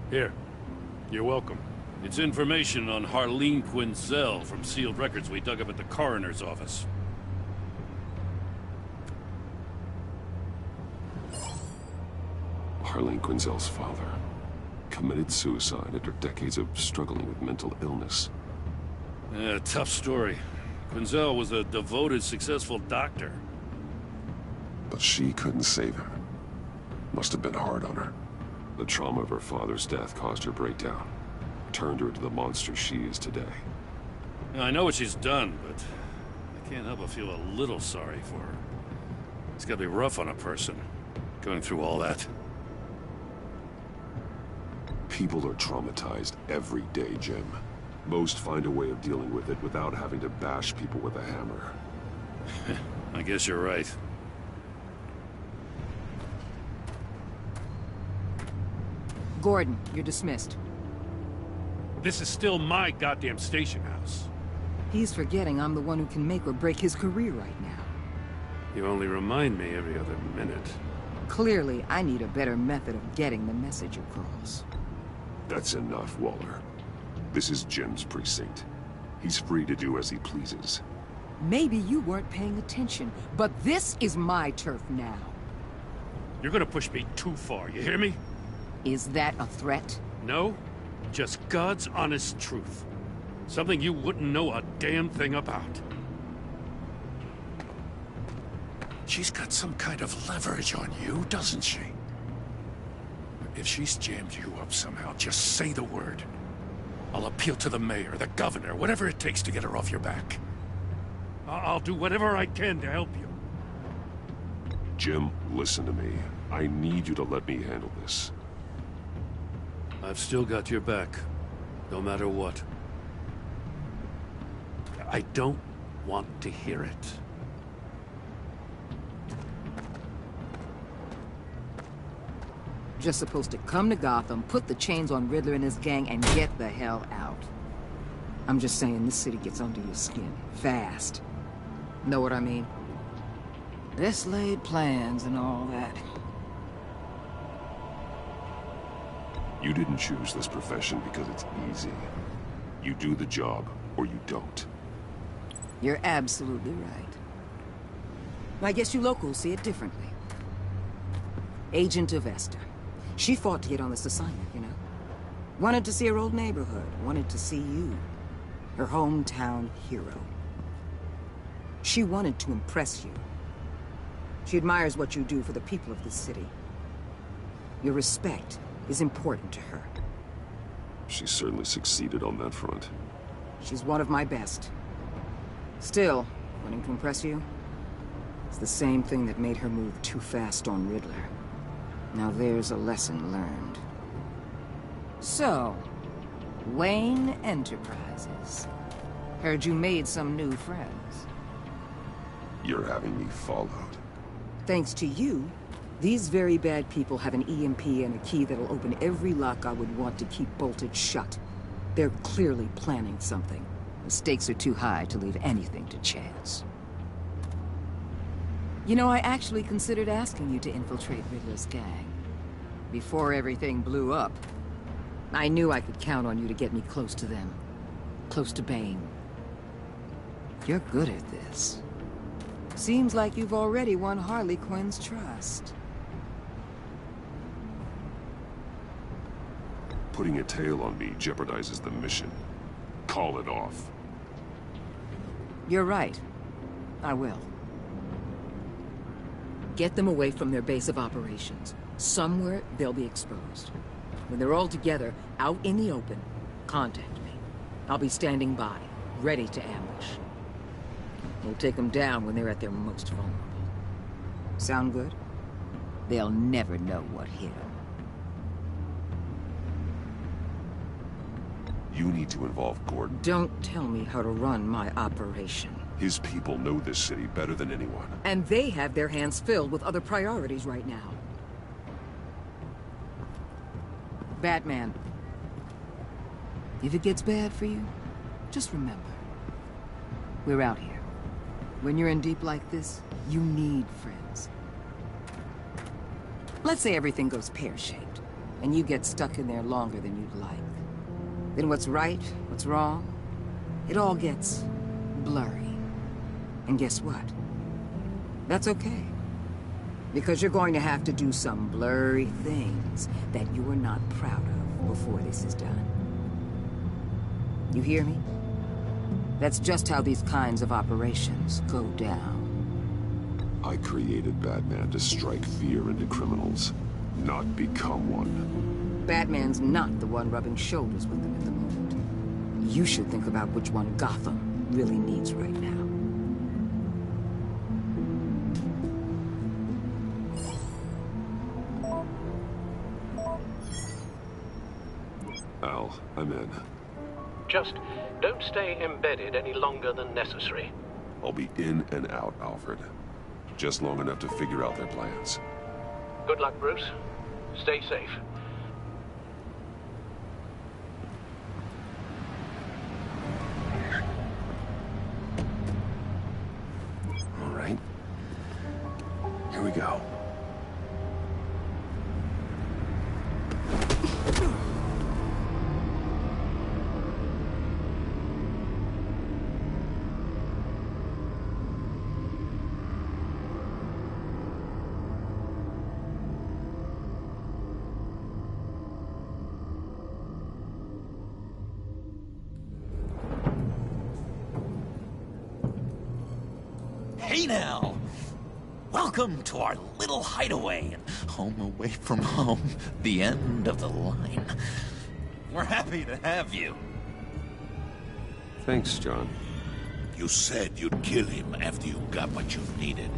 Here, you're welcome. It's information on Harleen Quinzel from sealed records we dug up at the coroner's office. Harleen Quinzel's father committed suicide after decades of struggling with mental illness. Yeah, tough story. Quinzel was a devoted, successful doctor. But she couldn't save him. Must have been hard on her. The trauma of her father's death caused her breakdown. Turned her into the monster she is today. Now, I know what she's done, but I can't help but feel a little sorry for her. It's gotta be rough on a person, going through all that. People are traumatized every day, Jim. Most find a way of dealing with it without having to bash people with a hammer. I guess you're right. Gordon, you're dismissed. This is still my goddamn station house. He's forgetting I'm the one who can make or break his career right now. You only remind me every other minute. Clearly, I need a better method of getting the message across. That's enough, Waller. This is Jim's precinct. He's free to do as he pleases. Maybe you weren't paying attention, but this is my turf now. You're gonna push me too far, you hear me? Is that a threat? No, just God's honest truth. Something you wouldn't know a damn thing about. She's got some kind of leverage on you, doesn't she? If she's jammed you up somehow, just say the word. I'll appeal to the mayor, the governor, whatever it takes to get her off your back. I'll do whatever I can to help you. Jim, listen to me. I need you to let me handle this. I've still got your back, no matter what. I don't want to hear it. Just supposed to come to Gotham, put the chains on Riddler and his gang, and get the hell out. I'm just saying, this city gets under your skin. Fast. Know what I mean? Best laid plans and all that. You didn't choose this profession because it's easy. You do the job, or you don't. You're absolutely right. I guess you locals see it differently. Agent of Esther. She fought to get on this assignment, you know? Wanted to see her old neighborhood. Wanted to see you. Her hometown hero. She wanted to impress you. She admires what you do for the people of this city. Your respect is important to her. She certainly succeeded on that front. She's one of my best. Still, wanting to impress you? It's the same thing that made her move too fast on Riddler. Now there's a lesson learned. So, Wayne Enterprises. Heard you made some new friends. You're having me followed. Thanks to you, these very bad people have an EMP and a key that'll open every lock I would want to keep bolted shut. They're clearly planning something. The stakes are too high to leave anything to chance. You know, I actually considered asking you to infiltrate Riddler's gang. Before everything blew up. I knew I could count on you to get me close to them. Close to Bane. You're good at this. Seems like you've already won Harley Quinn's trust. Putting a tail on me jeopardizes the mission. Call it off. You're right. I will. Get them away from their base of operations. Somewhere they'll be exposed. When they're all together, out in the open, contact me. I'll be standing by, ready to ambush. We'll take them down when they're at their most vulnerable. Sound good? They'll never know what hit them. You need to involve Gordon. Don't tell me how to run my operation. His people know this city better than anyone. And they have their hands filled with other priorities right now. Batman. If it gets bad for you, just remember. We're out here. When you're in deep like this, you need friends. Let's say everything goes pear-shaped, and you get stuck in there longer than you'd like. Then what's right, what's wrong, it all gets blurry. And guess what? That's okay. Because you're going to have to do some blurry things that you are not proud of before this is done. You hear me? That's just how these kinds of operations go down. I created Batman to strike fear into criminals, not become one. Batman's not the one rubbing shoulders with them at the moment. You should think about which one Gotham really needs right now. Al, I'm in. Just don't stay embedded any longer than necessary. I'll be in and out, Alfred. Just long enough to figure out their plans. Good luck, Bruce. Stay safe. All right. Here we go. Hey now! Welcome to our little hideaway and home away from home, the end of the line. We're happy to have you. Thanks, John. You said you'd kill him after you got what you needed.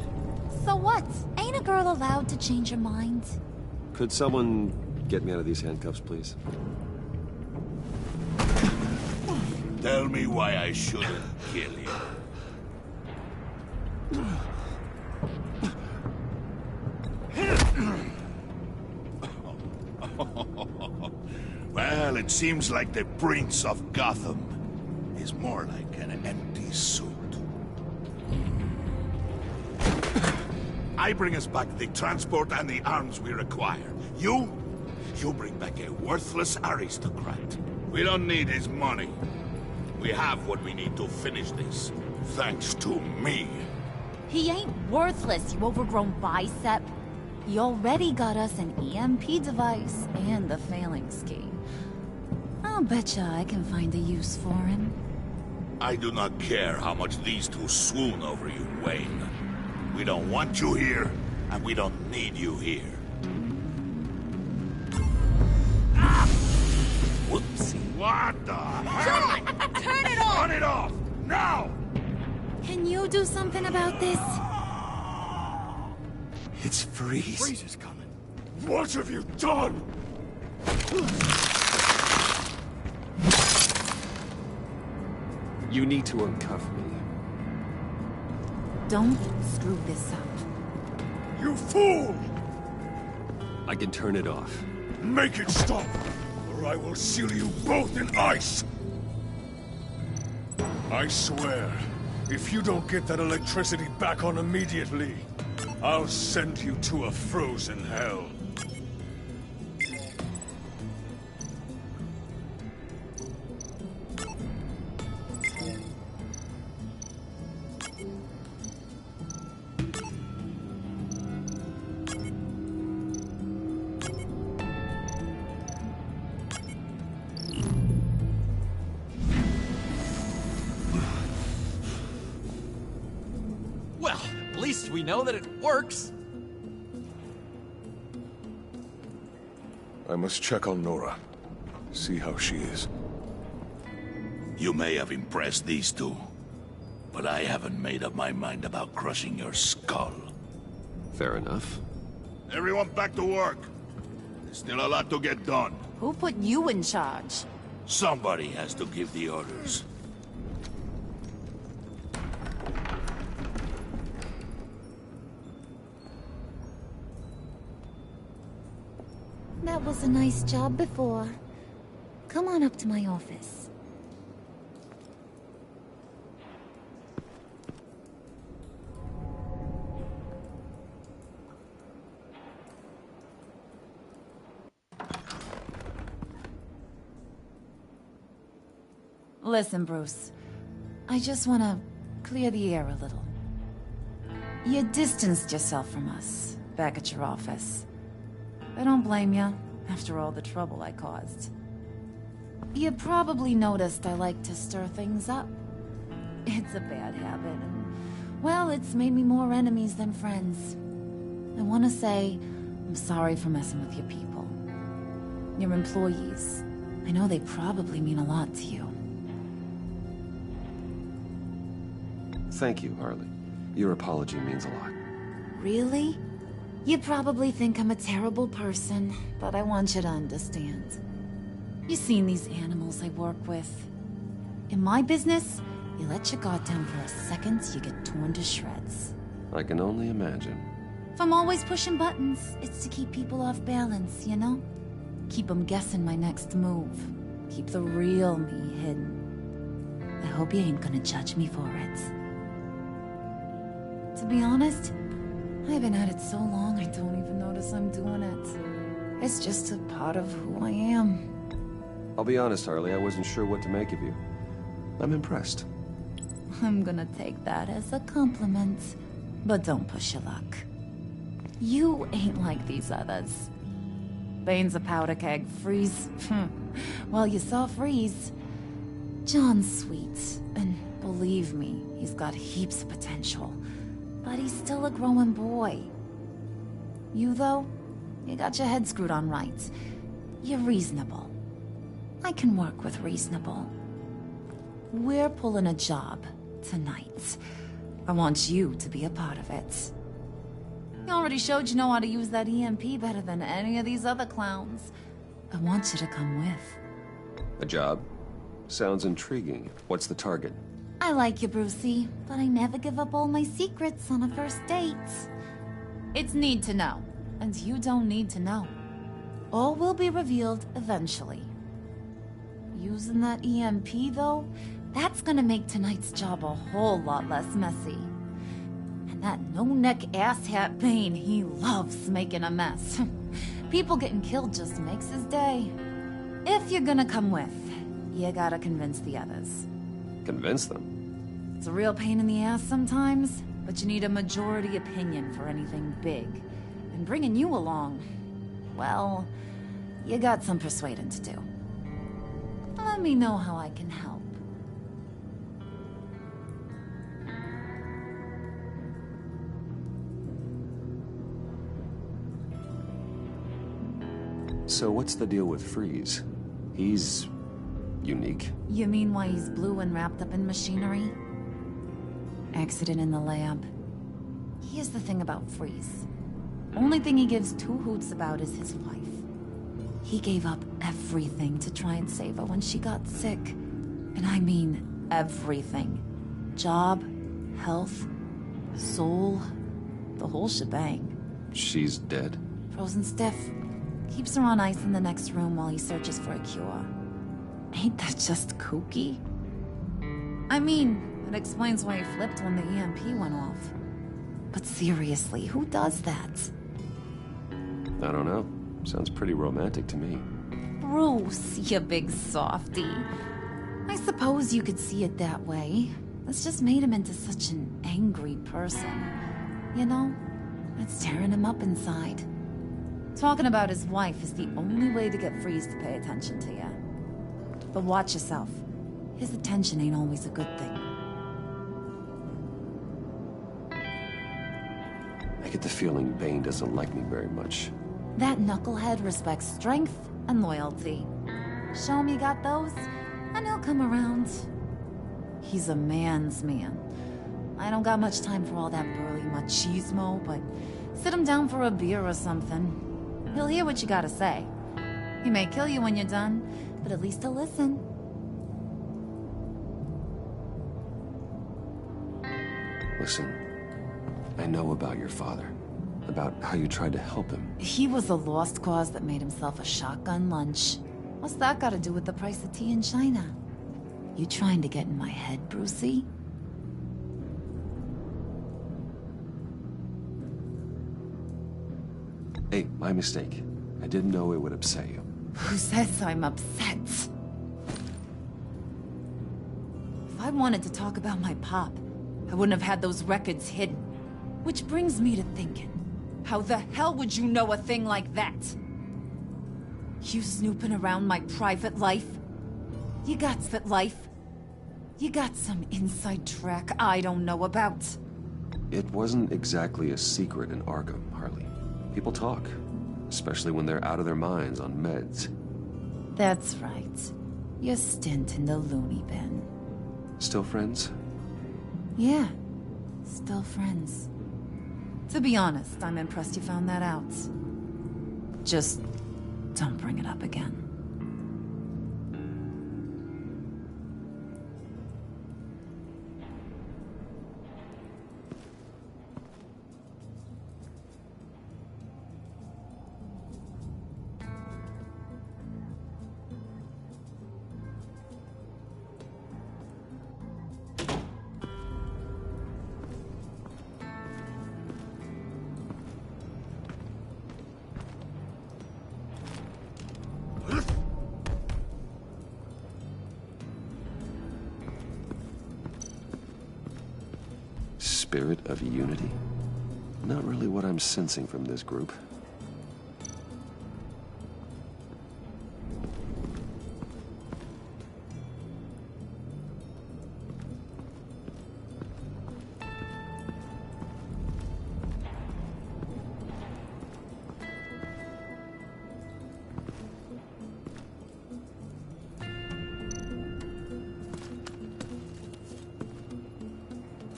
So what? Ain't a girl allowed to change her mind? Could someone get me out of these handcuffs, please? Tell me why I shouldn't kill you. Well, it seems like the Prince of Gotham is more like an empty suit. I bring us back the transport and the arms we require. You bring back a worthless aristocrat. We don't need his money. We have what we need to finish this, thanks to me. He ain't worthless, you overgrown bicep. He already got us an EMP device and the phalanx key. I'll betcha I can find a use for him. I do not care how much these two swoon over you, Wayne. We don't want you here, and we don't need you here. Whoopsie. What the hell? John! Turn it off! Turn it off! Now! Can you do something about this? It's Freeze. Freeze is coming. What have you done? You need to uncuff me. Don't screw this up. You fool! I can turn it off. Make it stop, or I will seal you both in ice! I swear, if you don't get that electricity back on immediately, I'll send you to a frozen hell. Well, at least we know that it works. I must check on Nora. See how she is. You may have impressed these two, but I haven't made up my mind about crushing your skull. Fair enough. Everyone back to work. There's still a lot to get done. Who put you in charge? Somebody has to give the orders. That was a nice job before. Come on up to my office. Listen, Bruce. I just want to clear the air a little. You distanced yourself from us back at your office. I don't blame you, after all the trouble I caused. You probably noticed I like to stir things up. It's a bad habit, and, well, it's made me more enemies than friends. I want to say I'm sorry for messing with your people. Your employees. I know they probably mean a lot to you. Thank you, Harley. Your apology means a lot. Really? You probably think I'm a terrible person, but I want you to understand. You seen these animals I work with. In my business, you let your guard down for a second, you get torn to shreds. I can only imagine. If I'm always pushing buttons, it's to keep people off balance, you know? Keep them guessing my next move. Keep the real me hidden. I hope you ain't gonna judge me for it. To be honest, I've been at it so long I don't even notice I'm doing it. It's just a part of who I am. I'll be honest, Harley, I wasn't sure what to make of you. I'm impressed. I'm gonna take that as a compliment. But don't push your luck. You ain't like these others. Bane's a powder keg. Freeze. Well, you saw Freeze. John's sweet, and believe me, he's got heaps of potential. But he's still a growing boy. You, though, you got your head screwed on right. You're reasonable. I can work with reasonable. We're pulling a job tonight. I want you to be a part of it. You already showed you know how to use that EMP better than any of these other clowns. I want you to come with. A job? Sounds intriguing. What's the target? I like you, Brucey, but I never give up all my secrets on a first date. It's need to know, and you don't need to know. All will be revealed eventually. Using that EMP, though, that's gonna make tonight's job a whole lot less messy. And that no-neck asshat Bane, he loves making a mess. People getting killed just makes his day. If you're gonna come with, you gotta convince the others. Convince them? It's a real pain in the ass sometimes, but you need a majority opinion for anything big. And bringing you along, well, you got some persuading to do. Let me know how I can help. So what's the deal with Freeze? He's... unique. You mean why he's blue and wrapped up in machinery? Accident in the lab. Here's the thing about Freeze. Only thing he gives two hoots about is his wife. He gave up everything to try and save her when she got sick. And I mean everything. Job, health, soul, the whole shebang. She's dead? Frozen stiff. Keeps her on ice in the next room while he searches for a cure. Ain't that just kooky? I mean, it explains why he flipped when the EMP went off. But seriously, who does that? I don't know. Sounds pretty romantic to me. Bruce, you big softy. I suppose you could see it that way. That's just made him into such an angry person. You know, it's tearing him up inside. Talking about his wife is the only way to get Freeze to pay attention to you. But watch yourself. His attention ain't always a good thing. I get the feeling Bane doesn't like me very much. That knucklehead respects strength and loyalty. Show him you got those, and he'll come around. He's a man's man. I don't got much time for all that burly machismo, but sit him down for a beer or something. He'll hear what you gotta say. He may kill you when you're done, but at least he'll listen. Listen, I know about your father. About how you tried to help him. He was a lost cause that made himself a shotgun lunch. What's that got to do with the price of tea in China? You trying to get in my head, Brucey? Hey, my mistake. I didn't know it would upset you. Who says I'm upset? If I wanted to talk about my pop, I wouldn't have had those records hidden. Which brings me to thinking. How the hell would you know a thing like that? You snooping around my private life? You got that life? You got some inside track I don't know about? It wasn't exactly a secret in Arkham, Harley. People talk, especially when they're out of their minds on meds. That's right. Your stint in the loony bin. Still friends? Yeah, still friends. To be honest, I'm impressed you found that out. Just don't bring it up again. Spirit of unity? Not really what I'm sensing from this group.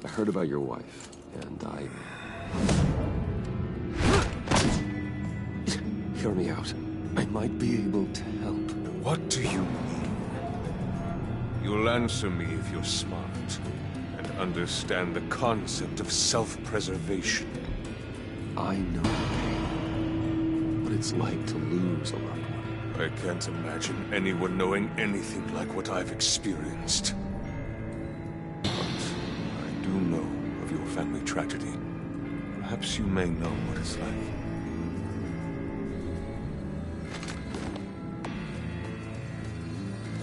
I heard about your wife, and Hear me out. I might be able to help. What do you mean? You'll answer me if you're smart, and understand the concept of self-preservation. I know what it's like to lose a loved one. I can't imagine anyone knowing anything like what I've experienced. Know of your family tragedy. Perhaps you may know what it's like.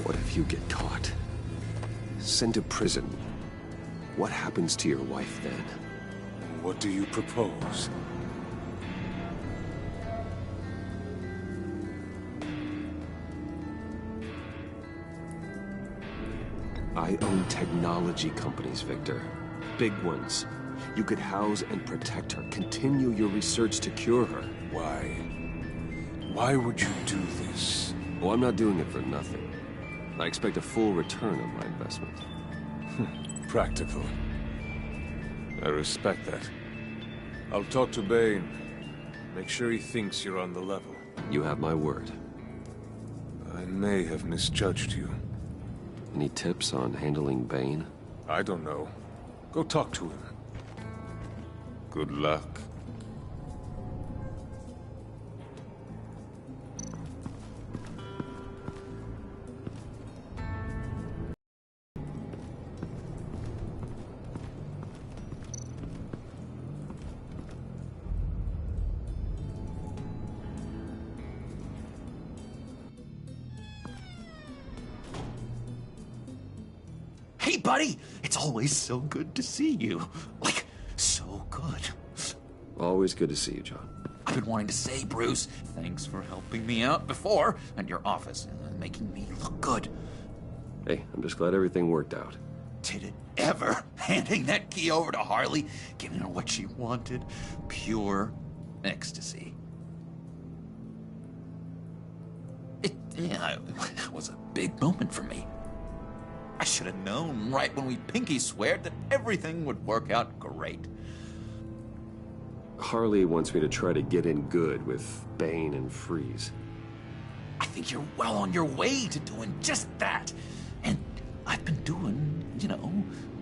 What if you get caught? Sent to prison? What happens to your wife then? What do you propose? I own technology companies, Victor. Big ones. You could house and protect her. Continue your research to cure her. Why? Why would you do this? Oh, I'm not doing it for nothing. I expect a full return on my investment. Practical. I respect that. I'll talk to Bane. Make sure he thinks you're on the level. You have my word. I may have misjudged you. Any tips on handling Bane? I don't know. Go talk to him. Good luck. Hey, buddy! It's always so good to see you. Like, so good. Always good to see you, John. I've been wanting to say, Bruce, thanks for helping me out before, and your office, making me look good. Hey, I'm just glad everything worked out. Did it ever? Handing that key over to Harley, giving her what she wanted. Pure ecstasy. It was a big moment for me. I should have known right when we pinky sweared that everything would work out great. Harley wants me to try to get in good with Bane and Freeze. I think you're well on your way to doing just that. And I've been doing,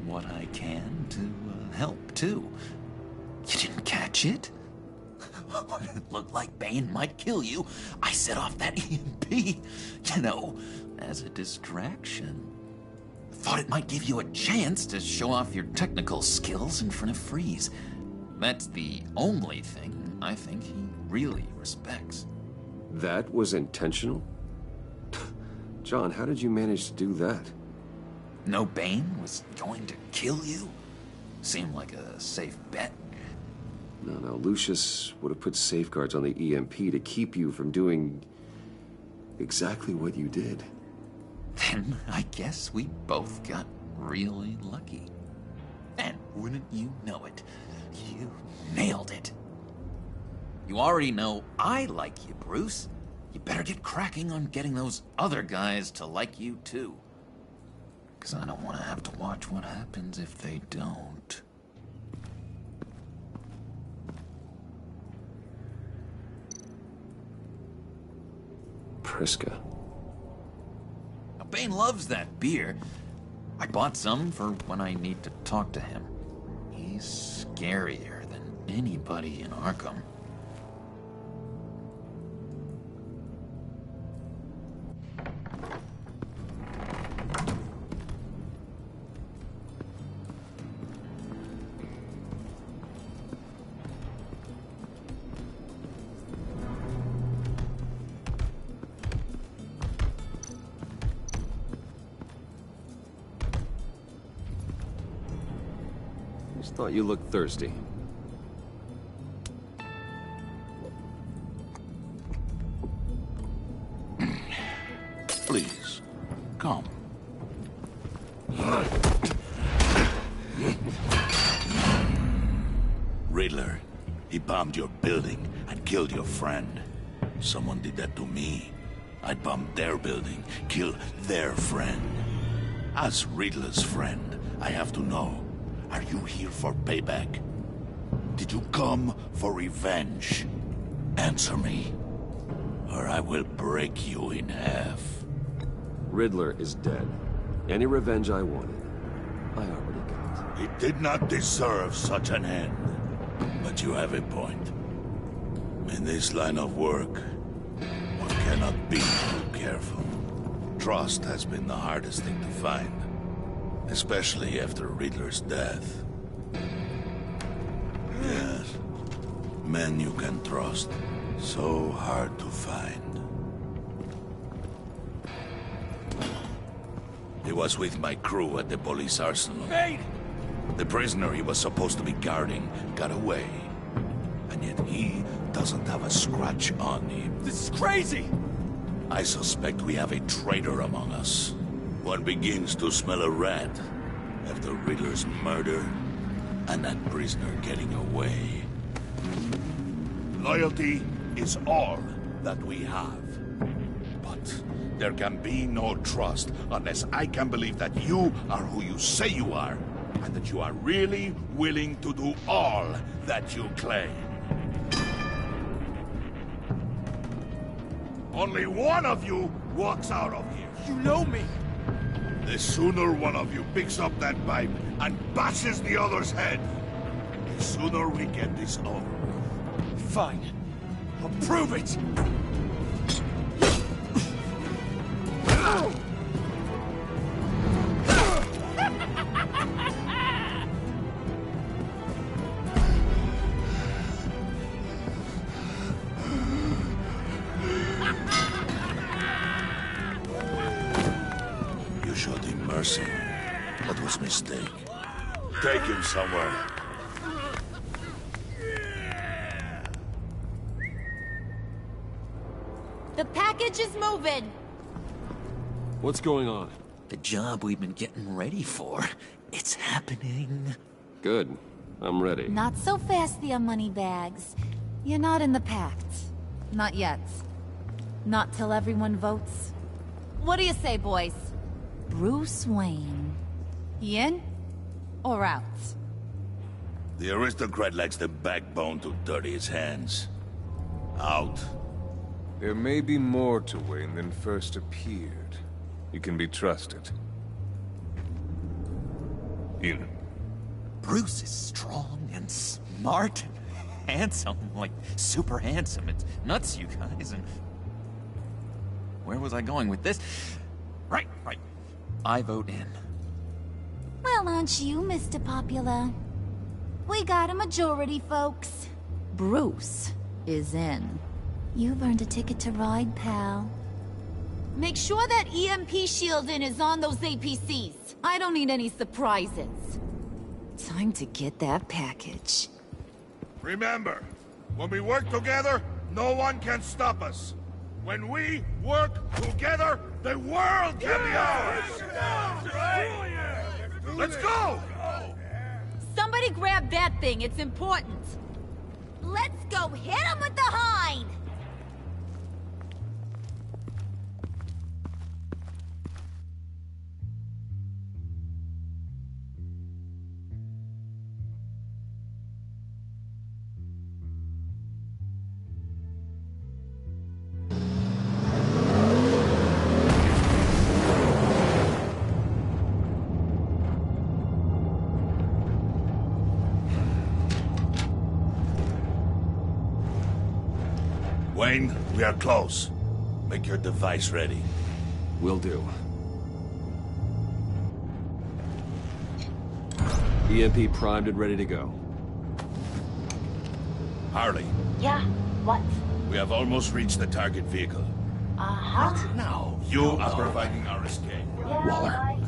what I can to help, too. You didn't catch it? When it looked like Bane might kill you, I set off that EMP, as a distraction. Thought it might give you a chance to show off your technical skills in front of Freeze. That's the only thing I think he really respects. That was intentional? John, how did you manage to do that? No Bane was going to kill you? Seemed like a safe bet. No, Lucius would have put safeguards on the EMP to keep you from doing exactly what you did. Then I guess we both got really lucky. And wouldn't you know it, you nailed it. You already know I like you, Bruce. You better get cracking on getting those other guys to like you, too. Because I don't want to have to watch what happens if they don't. Priska. Now, Bane loves that beer. I bought some for when I need to talk to him. He's scarier than anybody in Arkham. Just thought you looked thirsty. Please, come. Riddler, he bombed your building and killed your friend. Someone did that to me. I'd bomb their building, kill their friend. As Riddler's friend, I have to know, are you here for payback? Did you come for revenge? Answer me, or I will break you in half. Riddler is dead. Any revenge I wanted, I already got. He did not deserve such an end. But you have a point. In this line of work, one cannot be too careful. Trust has been the hardest thing to find. Especially after Riddler's death. Yes. Men you can trust. So hard to find. He was with my crew at the police arsenal. Hey! The prisoner he was supposed to be guarding got away. And yet he doesn't have a scratch on him. This is crazy! I suspect we have a traitor among us. One begins to smell a rat after Riddler's murder and that prisoner getting away. Loyalty is all that we have. But there can be no trust unless I can believe that you are who you say you are, and that you are really willing to do all that you claim. Only one of you walks out of here. You know me. The sooner one of you picks up that pipe and bashes the other's head, the sooner we get this over with. Fine. I'll prove it! You showed him mercy. That was a mistake. Take him somewhere. The package is moving! What's going on? The job we've been getting ready for. It's happening. Good. I'm ready. Not so fast, the Moneybags. You're not in the pact. Not yet. Not till everyone votes. What do you say, boys? Bruce Wayne. He in? Or out? The aristocrat lacks the backbone to dirty his hands. Out. There may be more to Wayne than first appeared. You can be trusted. In. Bruce is strong and smart and handsome. Like, super handsome. It's nuts, you guys. And where was I going with this? Right. I vote in. Well, aren't you, Mr. Popular? We got a majority, folks. Bruce is in. You've earned a ticket to ride, pal. Make sure that EMP shielding is on those APCs. I don't need any surprises. Time to get that package. Remember, when we work together, no one can stop us. When we work together, the world can be ours! Let's go! Somebody grab that thing, it's important. Let's go hit him with the hind! Wayne, we are close. Make your device ready. Will do. EMP primed and ready to go. Harley. Yeah, what? We have almost reached the target vehicle. Uh-huh. Now, you are providing our escape. Waller.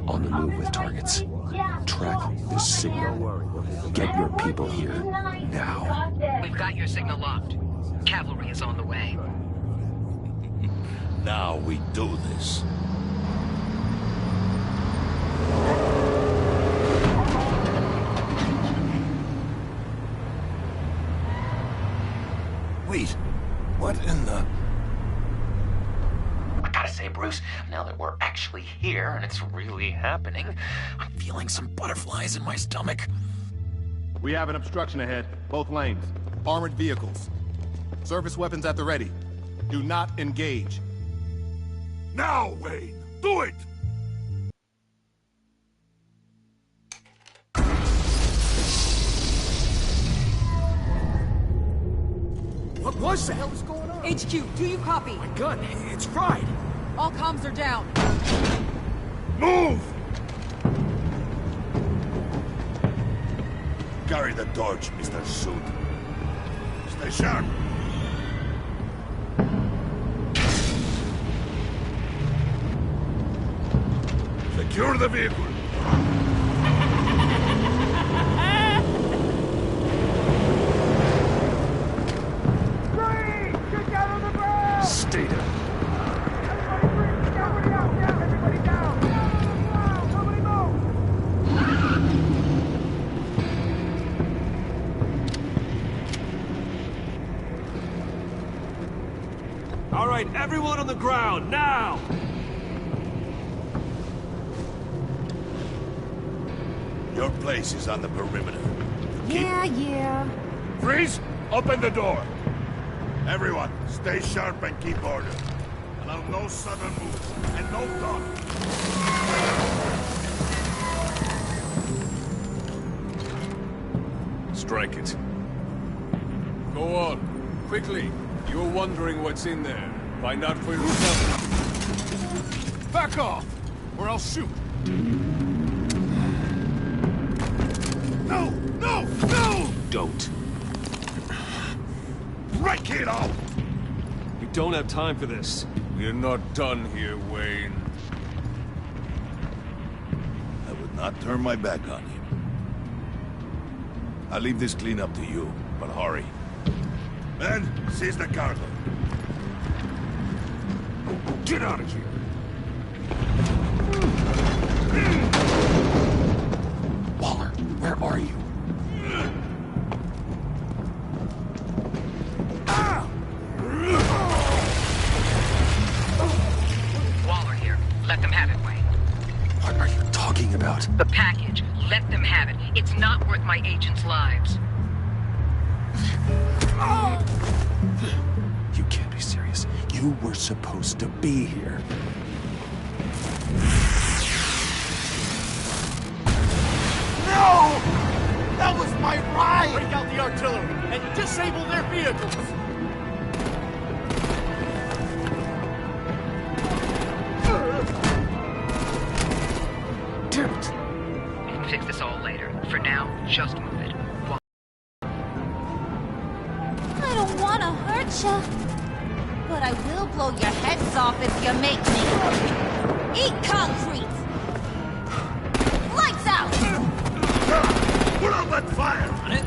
On the move with targets. Track this signal. Get your people here. Now. We've got your signal locked. Cavalry is on the way. Now we do this. Wait, what in the... I gotta say, Bruce, now that we're actually here and it's really happening, I'm feeling some butterflies in my stomach. We have an obstruction ahead, both lanes. Armored vehicles. Service weapons at the ready. Do not engage. Now, Wayne! Do it! What was that? What the hell is going on? HQ, do you copy? My gun, it's fried. All comms are down. Move! Carry the torch, Mr. Suit. Stay sharp. Secure the vehicle. Stay down. Everybody right, everyone on the ground, now! Your place is on the perimeter. Yeah. Freeze! Open the door! Everyone, stay sharp and keep order. Allow no sudden moves, and no talk. Strike it. Go on. Quickly. You're wondering what's in there. Find out for yourself. Back off, or I'll shoot. No! No! No! Don't. Break it off! We don't have time for this. We're not done here, Wayne. I would not turn my back on him. I'll leave this cleanup to you, but hurry. Men, seize the cargo. Get out of here! Waller, where are you? Waller here. Let them have it, Wayne. What are you talking about? The package. Let them have it. It's not worth my agents' lives. You can't be serious. You were supposed to be here. No! That was my ride! Break out the artillery and disable their vehicles! Damn it! We can fix this all later. For now, just move it. I don't want to hurt ya, but I will blow your heads off if you make me. Eat concrete! Lights out! Put out that fire! On it?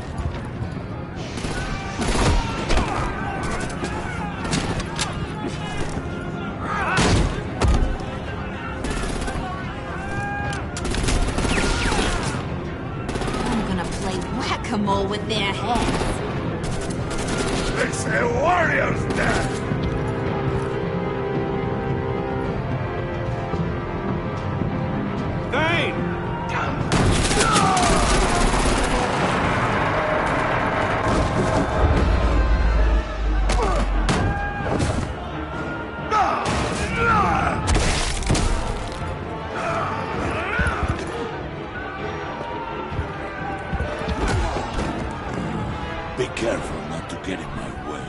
I'm gonna play whack-a-mole with their heads. It's a warrior's death! Thane! Be careful not to get in my way.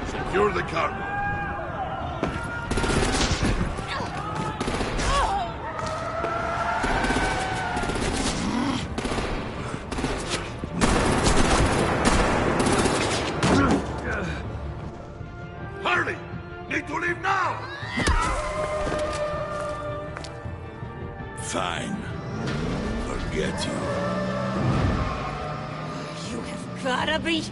Secure the cargo. Hurry! Need to leave now! Fine. Forget you. You have gotta be...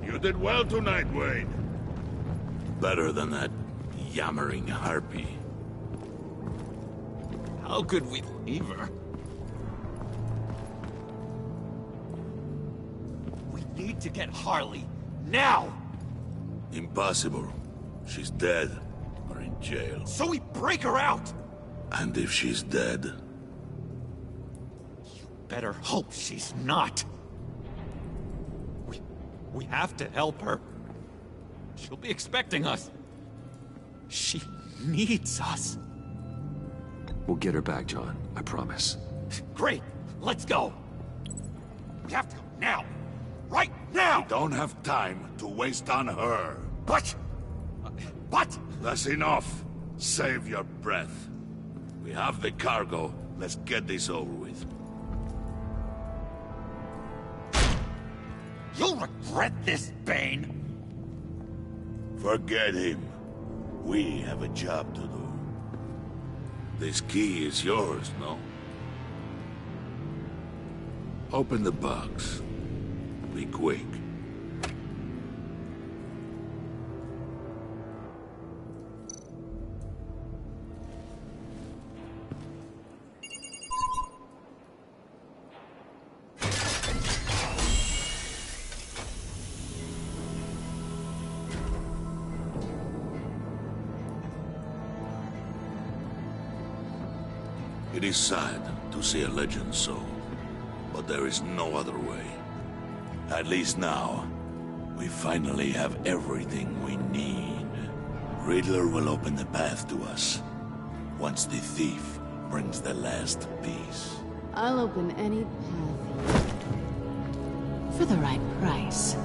You did well tonight, Wayne. Better than that yammering harpy. How could we leave her? We need to get Harley, now! Impossible. She's dead, or in jail. So we break her out! And if she's dead? Better hope she's not. We have to help her. She'll be expecting us. She needs us. We'll get her back, John. I promise. Great. Let's go. We have to go now. Right now! We don't have time to waste on her. But... That's enough. Save your breath. We have the cargo. Let's get this over with. You'll regret this, Bane. Forget him. We have a job to do. This key is yours, no? Open the box. Be quick. It is sad to see a legend so, but there is no other way. At least now, we finally have everything we need. Riddler will open the path to us, once the thief brings the last piece. I'll open any path for the right price.